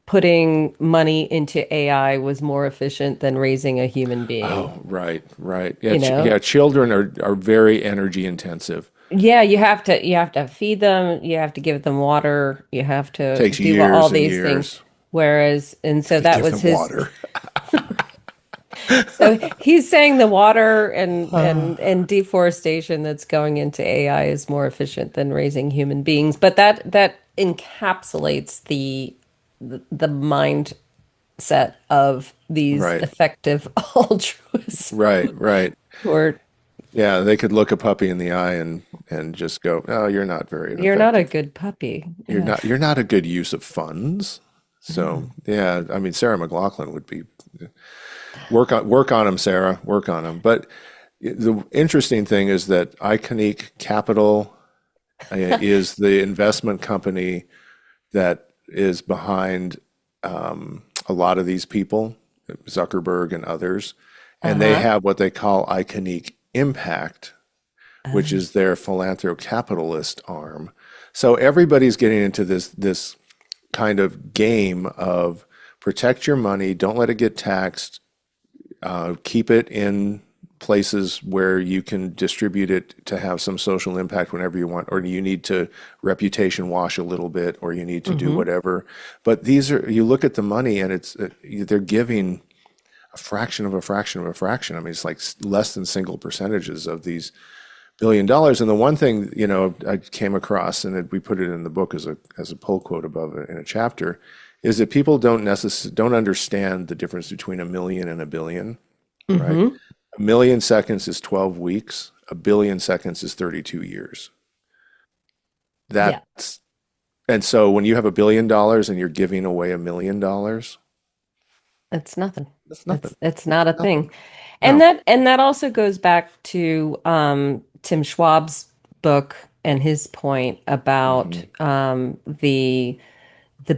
[SPEAKER 1] putting money into AI was more efficient than raising a human being.
[SPEAKER 2] oh, right, right. Yeah,
[SPEAKER 1] You know?
[SPEAKER 2] yeah, children are very energy intensive.
[SPEAKER 1] Yeah, you have to feed them, you have to give them water, you have to
[SPEAKER 2] Takes
[SPEAKER 1] do all
[SPEAKER 2] years and
[SPEAKER 1] these things.
[SPEAKER 2] years
[SPEAKER 1] And so
[SPEAKER 2] to
[SPEAKER 1] that
[SPEAKER 2] give
[SPEAKER 1] was
[SPEAKER 2] them
[SPEAKER 1] his.
[SPEAKER 2] water.
[SPEAKER 1] So he's saying the water and deforestation that's going into AI is more efficient than raising human beings, but that encapsulates the mindset of these
[SPEAKER 2] Right,
[SPEAKER 1] effective altruists
[SPEAKER 2] right, right.
[SPEAKER 1] who are,
[SPEAKER 2] Yeah, they could look a puppy in the eye and just go, "Oh, you're not very
[SPEAKER 1] you're not a
[SPEAKER 2] effective.
[SPEAKER 1] good puppy.
[SPEAKER 2] You're
[SPEAKER 1] Yeah.
[SPEAKER 2] not a good use of funds." So,
[SPEAKER 1] Mm.
[SPEAKER 2] yeah, I mean, Sarah McLaughlin would be work on them, Sarah, work on them. But the interesting thing is that Iconic Capital is the investment company that is behind a lot of these people, Zuckerberg and others, and they
[SPEAKER 1] Uh-huh.
[SPEAKER 2] have what they call Iconic Impact, which
[SPEAKER 1] Uh,
[SPEAKER 2] is their philanthrocapitalist arm. So everybody's getting into this kind of game of protect your money, don't let it get taxed, keep it in places where you can distribute it to have some social impact whenever you want, or you need to reputation wash a little bit, or you need to do
[SPEAKER 1] Mm-hmm.
[SPEAKER 2] whatever. But these are, you look at the money and they're giving a fraction of a fraction of a fraction. I mean, it's like less than single percentages of these $1 billion. And the one thing, I came across, and we put it in the book as a pull quote above it in a chapter, is that people don't understand the difference between a million and a billion, right?
[SPEAKER 1] Mm-hmm.
[SPEAKER 2] A million seconds is 12 weeks. A billion seconds is 32 years.
[SPEAKER 1] Yeah,
[SPEAKER 2] That's And so when you have $1 billion and you're giving away $1 million,
[SPEAKER 1] it's nothing.
[SPEAKER 2] that's
[SPEAKER 1] It's
[SPEAKER 2] nothing.
[SPEAKER 1] it's not a
[SPEAKER 2] Nothing.
[SPEAKER 1] thing. And
[SPEAKER 2] No.
[SPEAKER 1] that also goes back to Tim Schwab's book and his point about
[SPEAKER 2] Hmm.
[SPEAKER 1] the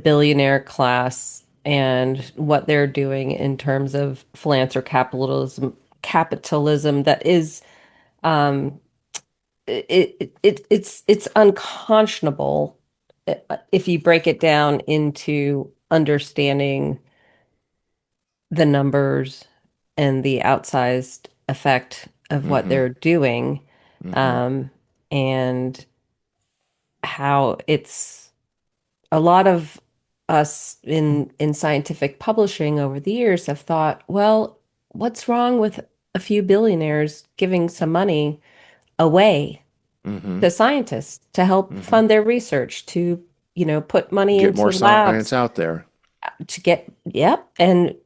[SPEAKER 1] billionaire class and what they're doing in terms of philanthropy capitalism that is it's unconscionable if you break it down into understanding the numbers and the outsized effect of what
[SPEAKER 2] Hmm.
[SPEAKER 1] they're doing,
[SPEAKER 2] Hmm.
[SPEAKER 1] um, and how it's a lot of us in scientific publishing over the years have thought, well, what's wrong with a few billionaires giving some money away
[SPEAKER 2] Hmm.
[SPEAKER 1] to scientists to help
[SPEAKER 2] Hmm.
[SPEAKER 1] fund their research, to, put money
[SPEAKER 2] Get
[SPEAKER 1] into
[SPEAKER 2] more science
[SPEAKER 1] labs
[SPEAKER 2] out there.
[SPEAKER 1] to get, yep, and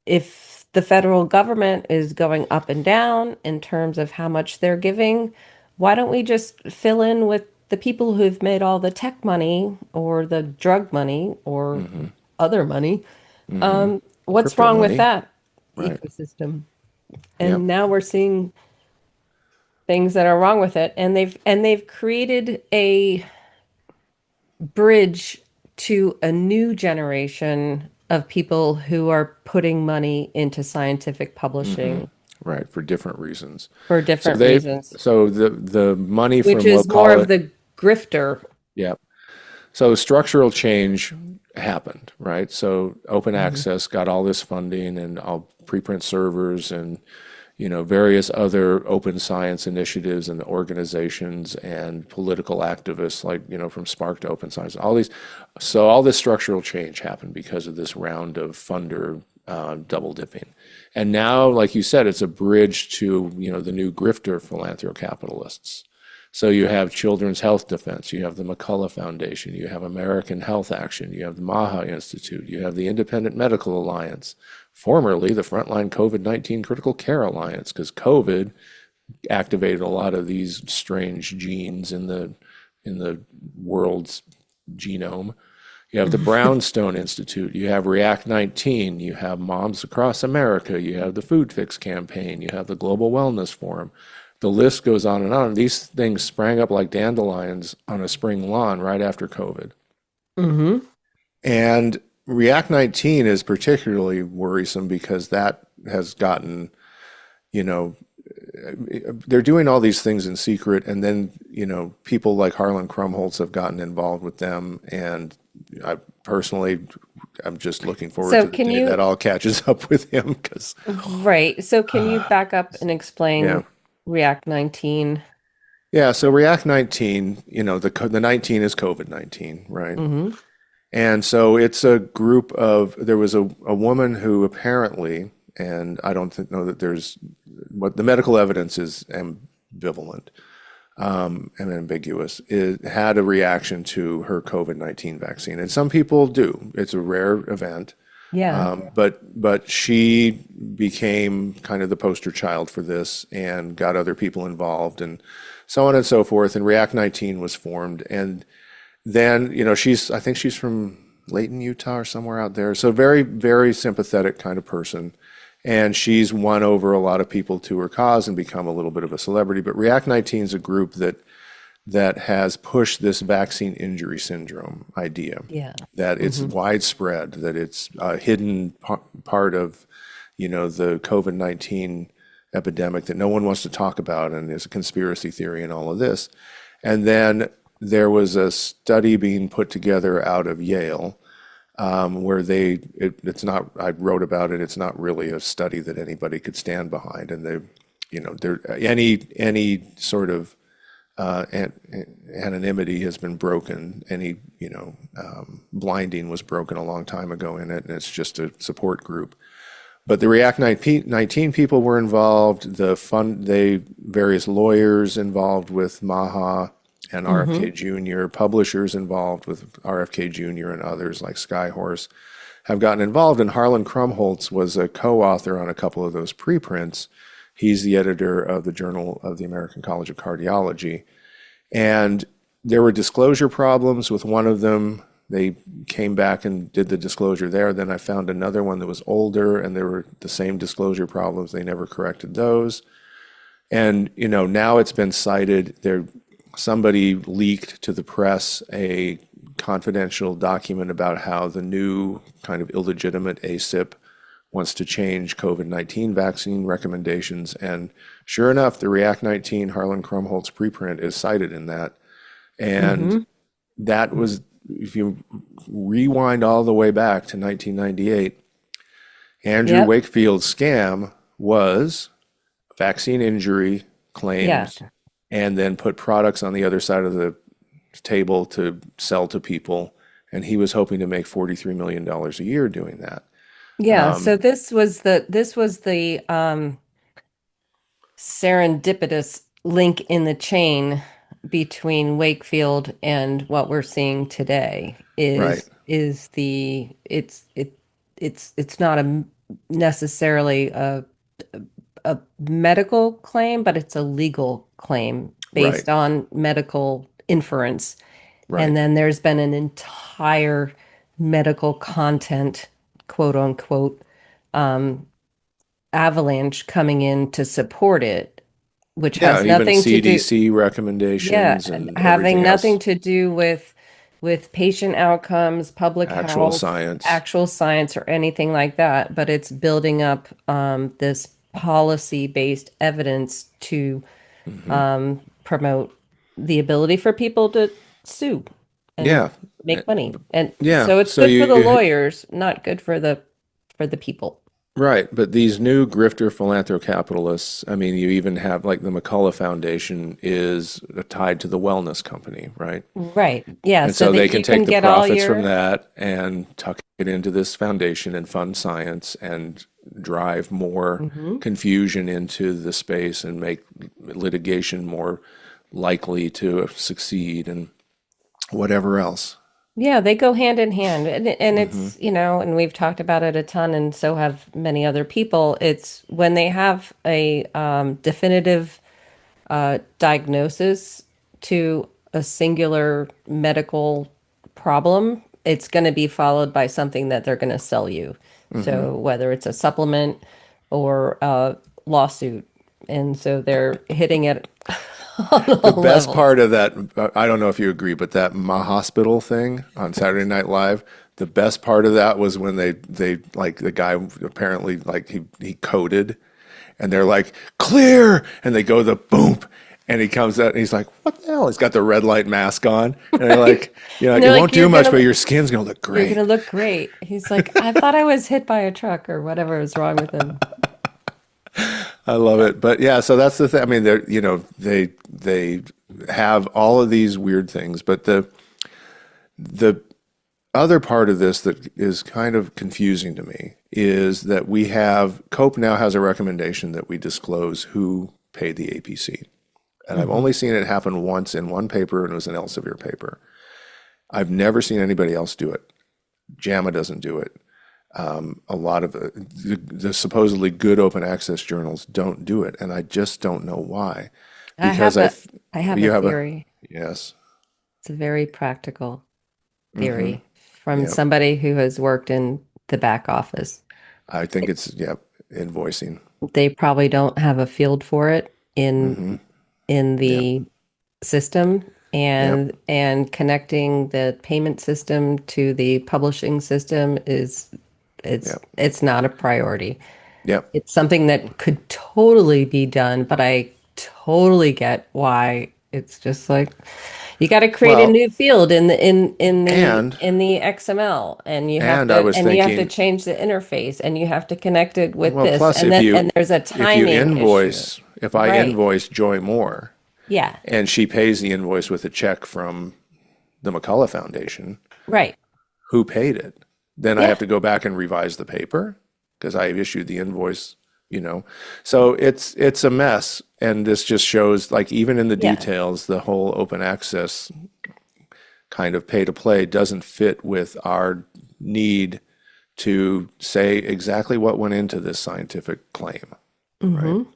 [SPEAKER 1] if the federal government is going up and down in terms of how much they're giving, why don't we just fill in with the people who've made all the tech money or the drug money or
[SPEAKER 2] Hmm.
[SPEAKER 1] other money?
[SPEAKER 2] Hmm.
[SPEAKER 1] What's
[SPEAKER 2] Crypto
[SPEAKER 1] wrong with
[SPEAKER 2] money.
[SPEAKER 1] that
[SPEAKER 2] Right.
[SPEAKER 1] ecosystem?
[SPEAKER 2] Yep.
[SPEAKER 1] And now we're seeing things that are wrong with it, and they've created a bridge to a new generation of people who are putting money into scientific
[SPEAKER 2] Hmm.
[SPEAKER 1] publishing
[SPEAKER 2] Right. For different reasons.
[SPEAKER 1] for
[SPEAKER 2] So
[SPEAKER 1] different
[SPEAKER 2] they,
[SPEAKER 1] reasons,
[SPEAKER 2] so the money
[SPEAKER 1] which
[SPEAKER 2] from, we'll
[SPEAKER 1] is more
[SPEAKER 2] call
[SPEAKER 1] of
[SPEAKER 2] it,
[SPEAKER 1] the grifter.
[SPEAKER 2] yeah. So structural change happened, right? So open
[SPEAKER 1] Mhm.
[SPEAKER 2] access got all this funding and all preprint servers and various other open science initiatives and organizations and political activists like, from Spark to Open Science, all these. So all this structural change happened because of this round of funder double dipping. And now, like you said, it's a bridge to, the new grifter philanthrocapitalists. So you have Children's Health Defense, you have the McCullough Foundation, you have American Health Action, you have the Maha Institute, you have the Independent Medical Alliance, formerly the Frontline COVID-19 Critical Care Alliance, because COVID activated a lot of these strange genes in the world's genome. You have the Brownstone Institute, you have React 19, you have Moms Across America, you have the Food Fix campaign, you have the Global Wellness Forum. The list goes on and on. These things sprang up like dandelions on a spring lawn right after COVID.
[SPEAKER 1] Hmm.
[SPEAKER 2] And React 19 is particularly worrisome because that has gotten, you know, they're doing all these things in secret, and then, people like Harlan Krumholtz have gotten involved with them. And I personally, I'm just looking forward
[SPEAKER 1] So
[SPEAKER 2] to the
[SPEAKER 1] can
[SPEAKER 2] day that
[SPEAKER 1] you,
[SPEAKER 2] all catches up with him because,
[SPEAKER 1] right, so can you back up and
[SPEAKER 2] yeah.
[SPEAKER 1] explain React 19?
[SPEAKER 2] Yeah, so React 19, the 19 is COVID-19, right?
[SPEAKER 1] Hmm.
[SPEAKER 2] And so it's a group of, there was a woman who apparently, and I don't know that there's, what the medical evidence is ambivalent and ambiguous, it had a reaction to her COVID-19 vaccine. And some people do. It's a rare event.
[SPEAKER 1] Yeah.
[SPEAKER 2] But she became kind of the poster child for this and got other people involved and so on and so forth. And React 19 was formed. And then, I think she's from Layton, Utah or somewhere out there. So very, very sympathetic kind of person. And she's won over a lot of people to her cause and become a little bit of a celebrity. But React 19 is a group that has pushed this vaccine injury syndrome idea,
[SPEAKER 1] Yeah.
[SPEAKER 2] that it's
[SPEAKER 1] Hmm.
[SPEAKER 2] widespread, that it's a hidden part of, the COVID-19 epidemic that no one wants to talk about, and there's a conspiracy theory and all of this. And then there was a study being put together out of Yale where it's not, I wrote about it, it's not really a study that anybody could stand behind. And there, any sort of anonymity has been broken. Any, blinding was broken a long time ago in it, and it's just a support group. But the React 19 people were involved. Various lawyers involved with Maha and
[SPEAKER 1] Mm-hmm.
[SPEAKER 2] RFK Jr., publishers involved with RFK Jr. and others like Skyhorse have gotten involved. And Harlan Krumholtz was a co-author on a couple of those preprints. He's the editor of the Journal of the American College of Cardiology. And there were disclosure problems with one of them. They came back and did the disclosure there. Then I found another one that was older, and there were the same disclosure problems. They never corrected those. And now it's been cited. Somebody leaked to the press a confidential document about how the new kind of illegitimate ACIP wants to change COVID-19 vaccine recommendations. And sure enough, the React 19 Harlan Krumholtz preprint is cited in that. And
[SPEAKER 1] Mm-hmm.
[SPEAKER 2] that was, if you rewind all the way back to 1998, Andrew
[SPEAKER 1] Yep.
[SPEAKER 2] Wakefield's scam was vaccine injury
[SPEAKER 1] Yeah.
[SPEAKER 2] claims and then put products on the other side of the table to sell to people. And he was hoping to make $43 million a year doing that.
[SPEAKER 1] Yeah. So this was the serendipitous link in the chain between Wakefield and what we're seeing today
[SPEAKER 2] Right,
[SPEAKER 1] is the it's not necessarily a medical claim, but it's a legal claim
[SPEAKER 2] right,
[SPEAKER 1] based on medical inference.
[SPEAKER 2] right.
[SPEAKER 1] And then there's been an entire medical content, quote unquote, avalanche coming in to support it, which
[SPEAKER 2] Yeah,
[SPEAKER 1] has
[SPEAKER 2] even
[SPEAKER 1] nothing to do,
[SPEAKER 2] CDC
[SPEAKER 1] yeah,
[SPEAKER 2] recommendations and
[SPEAKER 1] having
[SPEAKER 2] everything
[SPEAKER 1] nothing
[SPEAKER 2] else,
[SPEAKER 1] to do with patient outcomes, public
[SPEAKER 2] actual
[SPEAKER 1] health,
[SPEAKER 2] science.
[SPEAKER 1] actual science, or anything like that. But it's building up this policy-based evidence to
[SPEAKER 2] Hmm.
[SPEAKER 1] promote the ability for people to sue and
[SPEAKER 2] Yeah,
[SPEAKER 1] make money. And
[SPEAKER 2] yeah.
[SPEAKER 1] so it's
[SPEAKER 2] So
[SPEAKER 1] good for the
[SPEAKER 2] you
[SPEAKER 1] lawyers, not good for the people.
[SPEAKER 2] right, but these new grifter philanthrocapitalists, I mean, you even have like the McCullough Foundation is tied to the wellness company, right?
[SPEAKER 1] Right. Yeah,
[SPEAKER 2] And
[SPEAKER 1] so
[SPEAKER 2] so
[SPEAKER 1] that
[SPEAKER 2] they can
[SPEAKER 1] you can
[SPEAKER 2] take the
[SPEAKER 1] get all
[SPEAKER 2] profits from
[SPEAKER 1] your
[SPEAKER 2] that and tuck it into this foundation and fund science and drive more
[SPEAKER 1] Mhm.
[SPEAKER 2] confusion into the space and make litigation more likely to succeed and whatever else.
[SPEAKER 1] Yeah, they go hand in hand. And
[SPEAKER 2] Hmm.
[SPEAKER 1] it's, and we've talked about it a ton, and so have many other people. It's when they have a definitive diagnosis to a singular medical problem, it's going to be followed by something that they're going to sell you.
[SPEAKER 2] Hmm.
[SPEAKER 1] So whether it's a supplement or a lawsuit. And so they're hitting it on
[SPEAKER 2] The
[SPEAKER 1] all
[SPEAKER 2] best
[SPEAKER 1] levels.
[SPEAKER 2] part of that, I don't know if you agree, but that Ma Hospital thing on Saturday Night Live, the best part of that was when they like the guy apparently like he coded and they're like clear and they go the boom and he comes out and he's like what the hell? He's got the red light mask on and they're
[SPEAKER 1] Right.
[SPEAKER 2] like
[SPEAKER 1] And
[SPEAKER 2] it
[SPEAKER 1] they're
[SPEAKER 2] won't
[SPEAKER 1] like,
[SPEAKER 2] do much, but your skin's gonna look
[SPEAKER 1] you're gonna
[SPEAKER 2] great.
[SPEAKER 1] look great. He's like, I thought I was hit by a truck or whatever was wrong with him.
[SPEAKER 2] I love it. But yeah, so that's the thing. I mean, they have all of these weird things, but the other part of this that is kind of confusing to me is that Cope now has a recommendation that we disclose who paid the APC. And I've
[SPEAKER 1] Hmm.
[SPEAKER 2] only seen it happen once in one paper, and it was an Elsevier paper. I've never seen anybody else do it. JAMA doesn't do it. A lot of the supposedly good open access journals don't do it, and I just don't know why.
[SPEAKER 1] I
[SPEAKER 2] Because
[SPEAKER 1] have a I have a
[SPEAKER 2] you have a
[SPEAKER 1] theory.
[SPEAKER 2] yes,
[SPEAKER 1] It's a very practical
[SPEAKER 2] hmm,
[SPEAKER 1] theory from
[SPEAKER 2] yeah.
[SPEAKER 1] somebody who has worked in the back office.
[SPEAKER 2] I think it's invoicing.
[SPEAKER 1] They probably don't have a field for it
[SPEAKER 2] Hmm.
[SPEAKER 1] in
[SPEAKER 2] Yep,
[SPEAKER 1] the system,
[SPEAKER 2] yep,
[SPEAKER 1] and connecting the payment system to the publishing system is
[SPEAKER 2] yep,
[SPEAKER 1] it's not a priority.
[SPEAKER 2] yep.
[SPEAKER 1] It's something that could totally be done, but I totally get why it's just like You got to create a
[SPEAKER 2] Well,
[SPEAKER 1] new field in the
[SPEAKER 2] and
[SPEAKER 1] in the XML, and
[SPEAKER 2] I was
[SPEAKER 1] you have to
[SPEAKER 2] thinking,
[SPEAKER 1] change the interface, and you have to connect it with
[SPEAKER 2] well,
[SPEAKER 1] this,
[SPEAKER 2] plus
[SPEAKER 1] and then and there's a
[SPEAKER 2] if you
[SPEAKER 1] timing issue.
[SPEAKER 2] invoice, if I
[SPEAKER 1] Right.
[SPEAKER 2] invoice Joy Moore
[SPEAKER 1] Yeah.
[SPEAKER 2] and she pays the invoice with a check from the McCullough Foundation,
[SPEAKER 1] Right.
[SPEAKER 2] who paid it? Then I
[SPEAKER 1] Yeah.
[SPEAKER 2] have to go back and revise the paper because I issued the invoice, you know. So it's a mess, and this just shows, like, even in the
[SPEAKER 1] Yeah.
[SPEAKER 2] details, the whole open access kind of pay to play doesn't fit with our need to say exactly what went into this scientific claim, right?
[SPEAKER 1] Mm-hmm.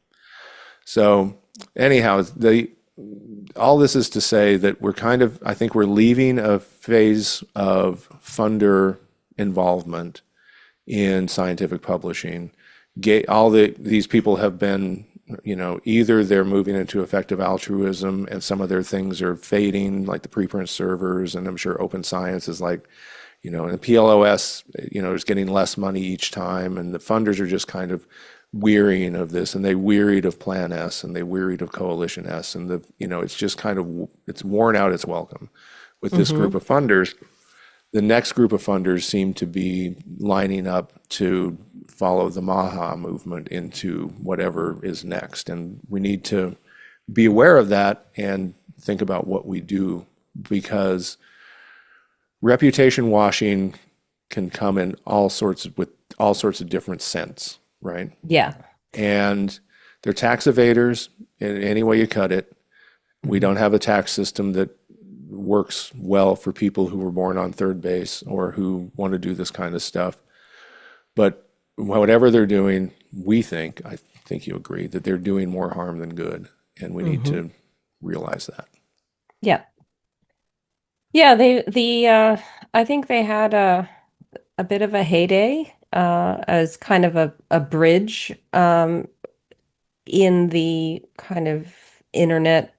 [SPEAKER 2] So anyhow, the all this is to say that we're kind of, I think we're leaving a phase of funder involvement in scientific publishing. All these people have been, either they're moving into effective altruism and some of their things are fading, like the preprint servers, and I'm sure open science is like, and the PLOS, is getting less money each time, and the funders are just kind of wearying of this, and they wearied of Plan S, and they wearied of Coalition S, and it's just kind of, it's worn out its welcome with this group
[SPEAKER 1] Mm-hmm.
[SPEAKER 2] of funders. The next group of funders seem to be lining up to follow the Maha movement into whatever is next. And we need to be aware of that and think about what we do, because reputation washing can come in with all sorts of different scents, right?
[SPEAKER 1] Yeah.
[SPEAKER 2] And they're tax evaders in any way you cut it. We
[SPEAKER 1] Mm-hmm.
[SPEAKER 2] don't have a tax system that works well for people who were born on third base or who want to do this kind of stuff. But whatever they're doing, I think you agree, that they're doing more harm than good. And we need
[SPEAKER 1] Mm-hmm.
[SPEAKER 2] to realize that.
[SPEAKER 1] Yeah. Yeah, I think they had a bit of a heyday as kind of a bridge in the kind of internet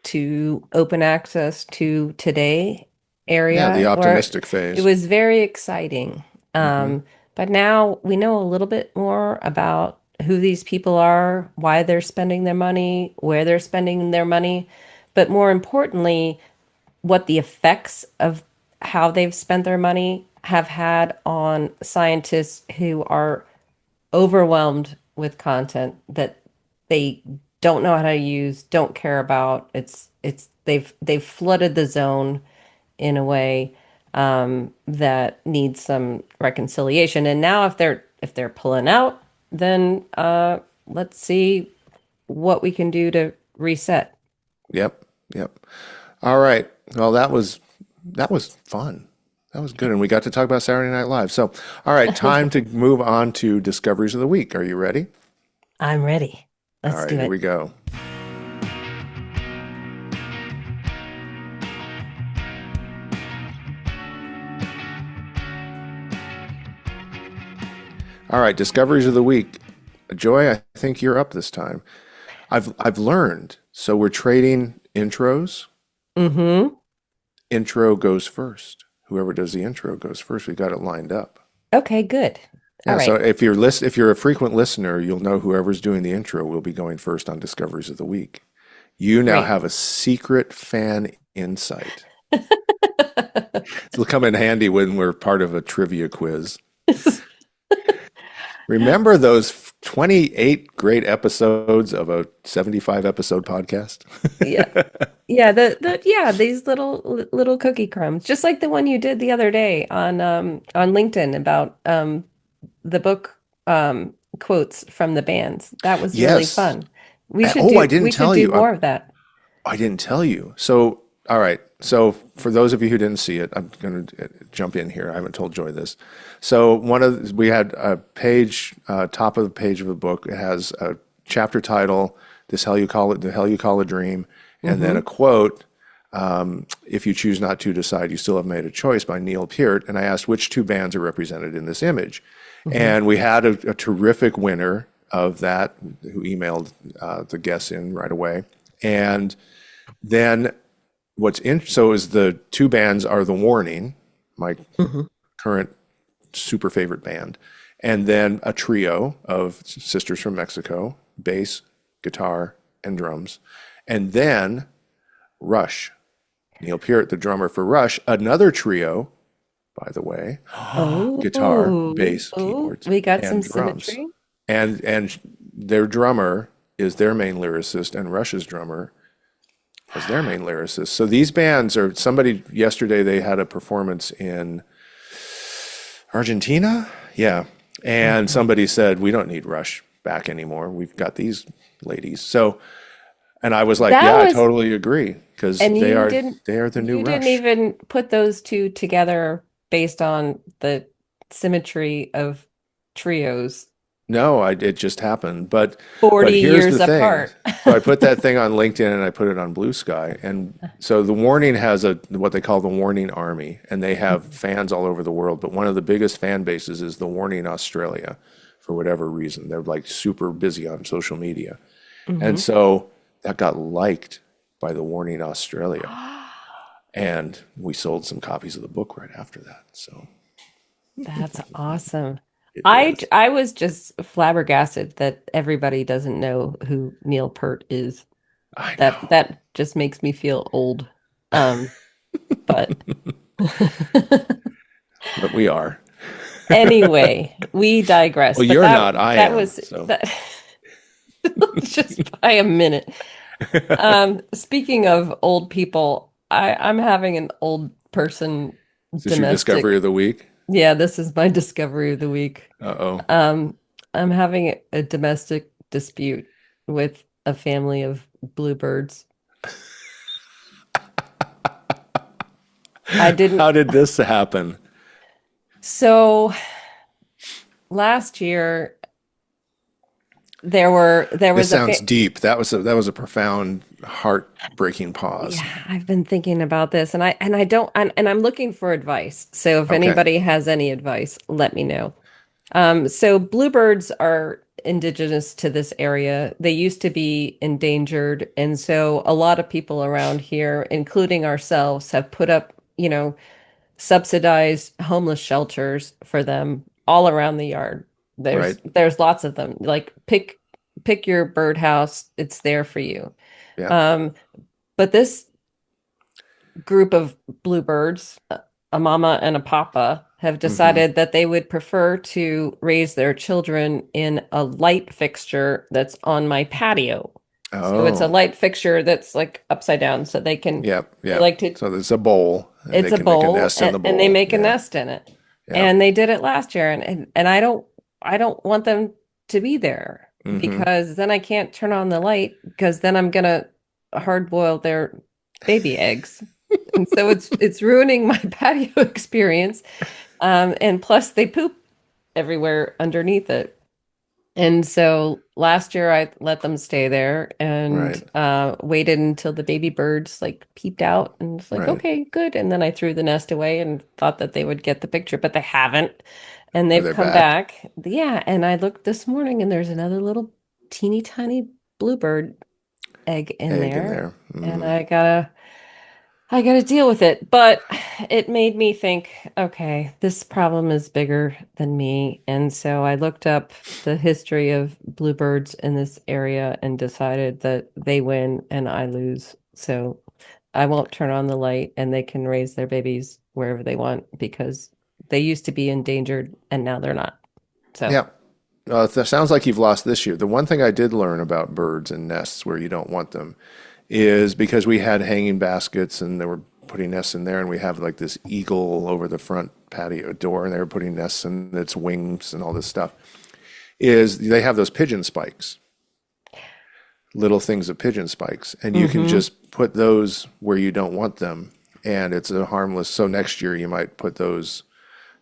[SPEAKER 1] to open access to today
[SPEAKER 2] Yeah, the
[SPEAKER 1] area where
[SPEAKER 2] optimistic
[SPEAKER 1] it
[SPEAKER 2] phase.
[SPEAKER 1] was very exciting.
[SPEAKER 2] Hmm.
[SPEAKER 1] But now we know a little bit more about who these people are, why they're spending their money, where they're spending their money, but more importantly, what the effects of how they've spent their money have had on scientists who are overwhelmed with content that they don't know how to use, don't care about. They've flooded the zone in a way that needs some reconciliation. And now if they're pulling out, then let's see what we can do to reset.
[SPEAKER 2] Yep. Yep. All right. Well, that was fun. That was good. And we got to talk about Saturday Night Live. So, all right, time to move on to discoveries of the week. Are you ready?
[SPEAKER 1] I'm ready.
[SPEAKER 2] All
[SPEAKER 1] Let's
[SPEAKER 2] right,
[SPEAKER 1] do
[SPEAKER 2] here
[SPEAKER 1] it.
[SPEAKER 2] we go. All right, discoveries of the week. Joy, I think you're up this time. I've learned. So we're trading intros.
[SPEAKER 1] Mm-hmm.
[SPEAKER 2] Intro goes first. Whoever does the intro goes first. We got it lined up.
[SPEAKER 1] Okay, good. All
[SPEAKER 2] Yeah, so
[SPEAKER 1] right.
[SPEAKER 2] if you're a frequent listener, you'll know whoever's doing the intro will be going first on discoveries of the week. You now
[SPEAKER 1] Great.
[SPEAKER 2] have a secret fan insight. It'll come in handy when we're part of a trivia quiz. Remember those 28 great episodes of a 75 episode podcast?
[SPEAKER 1] Yeah. Yeah, these little cookie crumbs, just like the one you did the other day on LinkedIn about the book quotes from the bands. That was really
[SPEAKER 2] Yes.
[SPEAKER 1] fun.
[SPEAKER 2] Oh, I didn't
[SPEAKER 1] We should
[SPEAKER 2] tell
[SPEAKER 1] do
[SPEAKER 2] you.
[SPEAKER 1] more of that.
[SPEAKER 2] I didn't tell you. So, all right. So, for those of you who didn't see it, I'm going to jump in here. I haven't told Joy this. So, we had a page, top of the page of a book. It has a chapter title, "This Hell You Call It, The Hell You Call a Dream," and then
[SPEAKER 1] Mm-hmm.
[SPEAKER 2] a quote, "If you choose not to decide, you still have made a choice," by Neil Peart. And I asked which two bands are represented in this image,
[SPEAKER 1] Mm-hmm.
[SPEAKER 2] and we had a terrific winner of that who emailed the guess in right away, and then so is the two bands are The Warning, my
[SPEAKER 1] Mm-hmm.
[SPEAKER 2] current super favorite band, and then a trio of sisters from Mexico, bass, guitar, and drums, and then Rush, Neil Peart, the drummer for Rush, another trio, by the way, guitar,
[SPEAKER 1] Oh,
[SPEAKER 2] bass,
[SPEAKER 1] oh,
[SPEAKER 2] keyboards,
[SPEAKER 1] we got some
[SPEAKER 2] and drums.
[SPEAKER 1] symmetry.
[SPEAKER 2] And their drummer is their main lyricist, and Rush's drummer was their main lyricist. So these bands are somebody yesterday they had a performance in Argentina? Yeah. And
[SPEAKER 1] Mhm.
[SPEAKER 2] somebody said, we don't need Rush back anymore. We've got these ladies. So, and I was like,
[SPEAKER 1] That
[SPEAKER 2] yeah, I
[SPEAKER 1] was,
[SPEAKER 2] totally agree because
[SPEAKER 1] and
[SPEAKER 2] they are the new
[SPEAKER 1] you didn't
[SPEAKER 2] Rush.
[SPEAKER 1] even put those two together based on the symmetry of trios
[SPEAKER 2] No, it just happened.
[SPEAKER 1] 40
[SPEAKER 2] But here's
[SPEAKER 1] years
[SPEAKER 2] the thing.
[SPEAKER 1] apart.
[SPEAKER 2] So I put that thing on LinkedIn and I put it on Blue Sky. And so the Warning has a what they call the Warning Army, and they have fans all over the world. But one of the biggest fan bases is the Warning Australia, for whatever reason. They're like super busy on social media. And
[SPEAKER 1] Hmm.
[SPEAKER 2] so that got liked by the Warning Australia. And we sold some copies of the book right after that. So
[SPEAKER 1] That's awesome.
[SPEAKER 2] it
[SPEAKER 1] I
[SPEAKER 2] is.
[SPEAKER 1] I was just flabbergasted that everybody doesn't know who Neil Peart is.
[SPEAKER 2] I know.
[SPEAKER 1] That just makes me feel old. Um, but
[SPEAKER 2] But we are.
[SPEAKER 1] anyway, we digress.
[SPEAKER 2] Well,
[SPEAKER 1] But
[SPEAKER 2] you're not, I
[SPEAKER 1] that
[SPEAKER 2] am.
[SPEAKER 1] was
[SPEAKER 2] So
[SPEAKER 1] that just by a minute. Speaking of old people, I'm having an old person
[SPEAKER 2] is this your discovery
[SPEAKER 1] domestic.
[SPEAKER 2] of the week?
[SPEAKER 1] Yeah, this is my discovery of the week.
[SPEAKER 2] Uh-oh.
[SPEAKER 1] Um, I'm having a domestic dispute with a family of bluebirds. I didn't.
[SPEAKER 2] How did this happen?
[SPEAKER 1] So last year there
[SPEAKER 2] This
[SPEAKER 1] was a
[SPEAKER 2] sounds deep. That was a profound, heartbreaking pause.
[SPEAKER 1] yeah, I've been thinking about this and I don't and I'm looking for advice. So if
[SPEAKER 2] Okay.
[SPEAKER 1] anybody has any advice, let me know. So bluebirds are indigenous to this area. They used to be endangered, and so a lot of people around here, including ourselves, have put up, subsidized homeless shelters for them all around the yard.
[SPEAKER 2] Right.
[SPEAKER 1] There's lots of them. Like pick your birdhouse, it's there for you.
[SPEAKER 2] Yeah.
[SPEAKER 1] Um, but this group of bluebirds, a mama and a papa, have
[SPEAKER 2] Mm-hmm.
[SPEAKER 1] decided that they would prefer to raise their children in a light fixture that's on my patio. So it's a
[SPEAKER 2] Oh.
[SPEAKER 1] light fixture that's like upside down, so
[SPEAKER 2] Yep.
[SPEAKER 1] they
[SPEAKER 2] Yep.
[SPEAKER 1] like to,
[SPEAKER 2] So there's a bowl, and
[SPEAKER 1] it's
[SPEAKER 2] they
[SPEAKER 1] a
[SPEAKER 2] can make a
[SPEAKER 1] bowl
[SPEAKER 2] nest in the
[SPEAKER 1] and they
[SPEAKER 2] bowl.
[SPEAKER 1] make a
[SPEAKER 2] Yeah.
[SPEAKER 1] nest in it.
[SPEAKER 2] Yep.
[SPEAKER 1] And they did it last year and I don't want them to be there
[SPEAKER 2] Mm-hmm.
[SPEAKER 1] because then I can't turn on the light because then I'm gonna hard boil their baby eggs. And so it's ruining my patio experience. And plus they poop everywhere underneath it. And so last year I let them stay there and
[SPEAKER 2] Right.
[SPEAKER 1] waited until the baby birds like peeped out and it's like,
[SPEAKER 2] Right.
[SPEAKER 1] okay, good. And then I threw the nest away and thought that they would get the picture, but they haven't. And
[SPEAKER 2] Are
[SPEAKER 1] they've
[SPEAKER 2] they
[SPEAKER 1] come
[SPEAKER 2] back?
[SPEAKER 1] back. Yeah. And I looked this morning and there's another little teeny tiny bluebird egg in
[SPEAKER 2] Egg in
[SPEAKER 1] there.
[SPEAKER 2] there.
[SPEAKER 1] And
[SPEAKER 2] Mm-hmm.
[SPEAKER 1] I gotta deal with it. But it made me think, okay, this problem is bigger than me. And so I looked up the history of bluebirds in this area and decided that they win and I lose. So I won't turn on the light and they can raise their babies wherever they want because they used to be endangered and now they're not. So,
[SPEAKER 2] Yeah. That sounds like you've lost this year. The one thing I did learn about birds and nests where you don't want them is because we had hanging baskets and they were putting nests in there, and we have like this eagle over the front patio door, and they were putting nests in its wings and all this stuff. Is they have those pigeon spikes, little things of pigeon spikes, and you can
[SPEAKER 1] hmm
[SPEAKER 2] just put those where you don't want them, and it's a harmless. So next year you might put those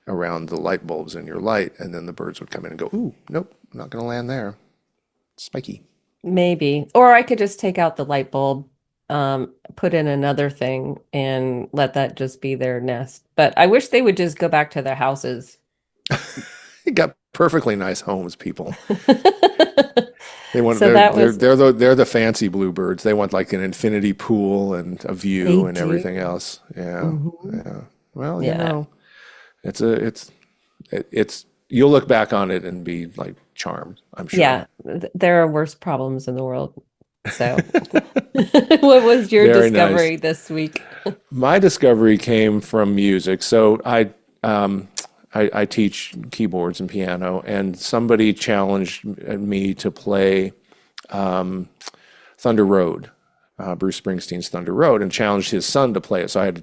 [SPEAKER 2] around the light bulbs in your light, and then the birds would come in and go, "Ooh, nope, I'm not going to land there. Spiky."
[SPEAKER 1] maybe. Or I could just take out the light bulb, put in another thing and let that just be their nest. But I wish they would just go back to their houses.
[SPEAKER 2] You got perfectly nice homes, people. They want
[SPEAKER 1] So that was,
[SPEAKER 2] they're the fancy bluebirds. They want like an infinity pool and a
[SPEAKER 1] they
[SPEAKER 2] view and everything
[SPEAKER 1] do.
[SPEAKER 2] else. Yeah,
[SPEAKER 1] Hmm.
[SPEAKER 2] yeah. Well,
[SPEAKER 1] Yeah.
[SPEAKER 2] it's a it's you'll look back on it and be like charmed, I'm
[SPEAKER 1] Yeah.
[SPEAKER 2] sure.
[SPEAKER 1] There are worse problems in the world. So, what was your
[SPEAKER 2] Very nice.
[SPEAKER 1] discovery this week?
[SPEAKER 2] My discovery came from music. So I teach keyboards and piano, and somebody challenged me to play Thunder Road, Bruce Springsteen's Thunder Road, and challenged his son to play it. So I had to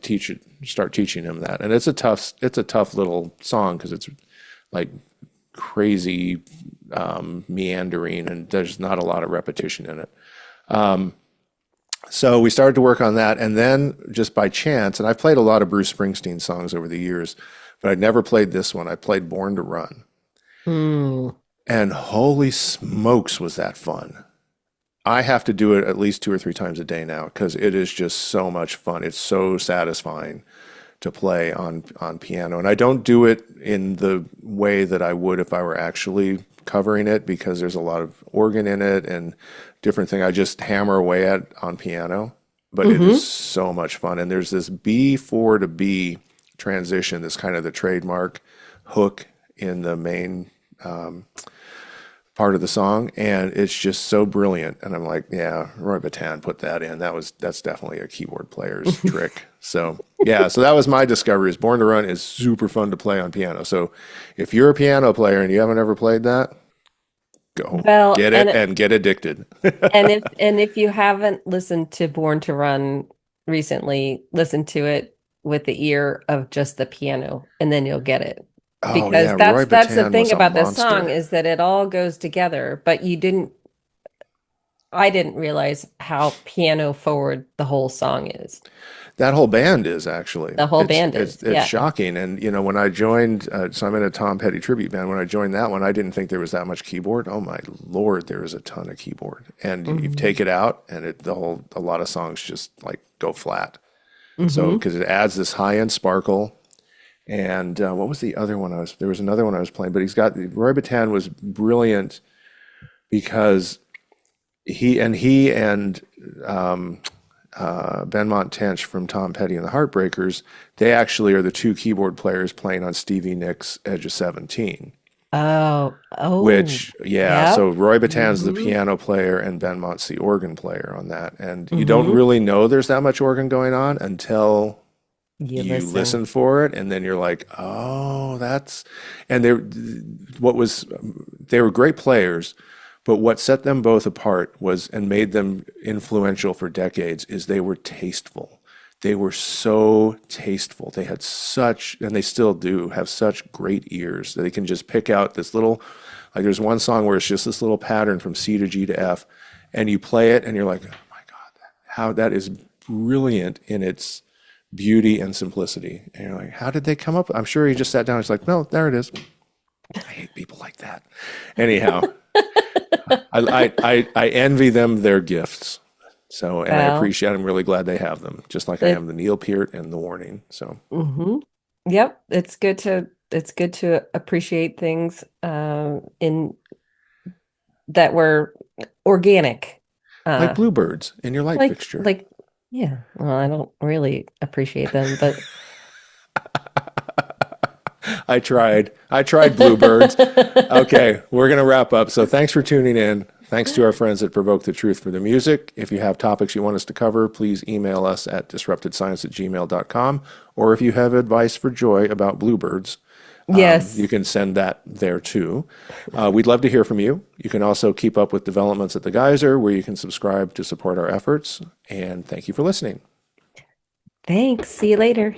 [SPEAKER 2] start teaching him that. And it's a tough little song because it's like crazy meandering, and there's not a lot of repetition in it. So we started to work on that, and then just by chance, and I've played a lot of Bruce Springsteen songs over the years, but I'd never played this one. I played Born to Run,
[SPEAKER 1] Hmm.
[SPEAKER 2] and holy smokes, was that fun! I have to do it at least 2 or 3 times a day now because it is just so much fun. It's so satisfying to play on piano, and I don't do it in the way that I would if I were actually covering it because there's a lot of organ in it and different thing. I just hammer away at on piano, but it is
[SPEAKER 1] Mm-hmm.
[SPEAKER 2] so much fun. And there's this B4 to B transition, that's kind of the trademark hook in the main part of the song, and it's just so brilliant. And I'm like, yeah, Roy Batan put that in. That's definitely a keyboard player's trick. So yeah, so that was my discovery. Is Born to Run is super fun to play on piano. So if you're a piano player and you haven't ever played that, go
[SPEAKER 1] Well,
[SPEAKER 2] get it and get addicted.
[SPEAKER 1] and if you haven't listened to Born to Run recently, listen to it with the ear of just the piano, and then you'll get it.
[SPEAKER 2] Oh
[SPEAKER 1] Because
[SPEAKER 2] yeah, Roy
[SPEAKER 1] that's the
[SPEAKER 2] Batan
[SPEAKER 1] thing
[SPEAKER 2] was a
[SPEAKER 1] about this song
[SPEAKER 2] monster.
[SPEAKER 1] is that it all goes together, but I didn't realize how piano forward the whole song is.
[SPEAKER 2] That whole band is actually.
[SPEAKER 1] The whole band is.
[SPEAKER 2] It's
[SPEAKER 1] Yeah.
[SPEAKER 2] shocking. And when I joined, so I'm in a Tom Petty tribute band. When I joined that one, I didn't think there was that much keyboard. Oh my Lord, there is a ton of keyboard. And you
[SPEAKER 1] Hmm.
[SPEAKER 2] take it out, and a lot of songs just like go flat. So
[SPEAKER 1] Hmm.
[SPEAKER 2] because it adds this high end sparkle. And what was the other one there was another one I was playing, but Roy Batan was brilliant because he and Benmont Tench from Tom Petty and the Heartbreakers, they actually are the two keyboard players playing on Stevie Nicks' Edge of 17.
[SPEAKER 1] Oh,
[SPEAKER 2] Which, yeah, so
[SPEAKER 1] yep.
[SPEAKER 2] Roy Batan's the
[SPEAKER 1] Hmm.
[SPEAKER 2] piano player and Benmont's the organ player on that. And you don't
[SPEAKER 1] Hmm.
[SPEAKER 2] really know there's that much organ going on until
[SPEAKER 1] You
[SPEAKER 2] you
[SPEAKER 1] listen.
[SPEAKER 2] listen for it, and then you're like, oh, that's. And what was, they were great players, but what set them both apart was and made them influential for decades is they were tasteful. They were so tasteful. They had such, and they still do have such great ears that they can just pick out this little, like there's one song where it's just this little pattern from C to G to F, and you play it and you're like, oh my God, how that is brilliant in its beauty and simplicity. And you're like, how did they come up? I'm sure he just sat down and was like, no, there it is. I hate people like that. Anyhow, I envy them their gifts. So, and I
[SPEAKER 1] Well,
[SPEAKER 2] appreciate, I'm really glad they have them, just like I am
[SPEAKER 1] it
[SPEAKER 2] the Neil Peart and the Warning. So,
[SPEAKER 1] hmm Yep, it's good to appreciate things in that were organic.
[SPEAKER 2] like
[SPEAKER 1] Uh
[SPEAKER 2] bluebirds in your light fixture.
[SPEAKER 1] like yeah, well, I don't really appreciate them, but
[SPEAKER 2] I tried bluebirds. Okay, we're going to wrap up. So, thanks for tuning in. Thanks to our friends at Provoke the Truth for the music. If you have topics you want us to cover, please email us at disruptedscience@gmail.com. Or if you have advice for Joy about bluebirds, you
[SPEAKER 1] Yes.
[SPEAKER 2] can send that there too. We'd love to hear from you. You can also keep up with developments at the Geyser, where you can subscribe to support our efforts. And thank you for listening.
[SPEAKER 1] Thanks. See you later.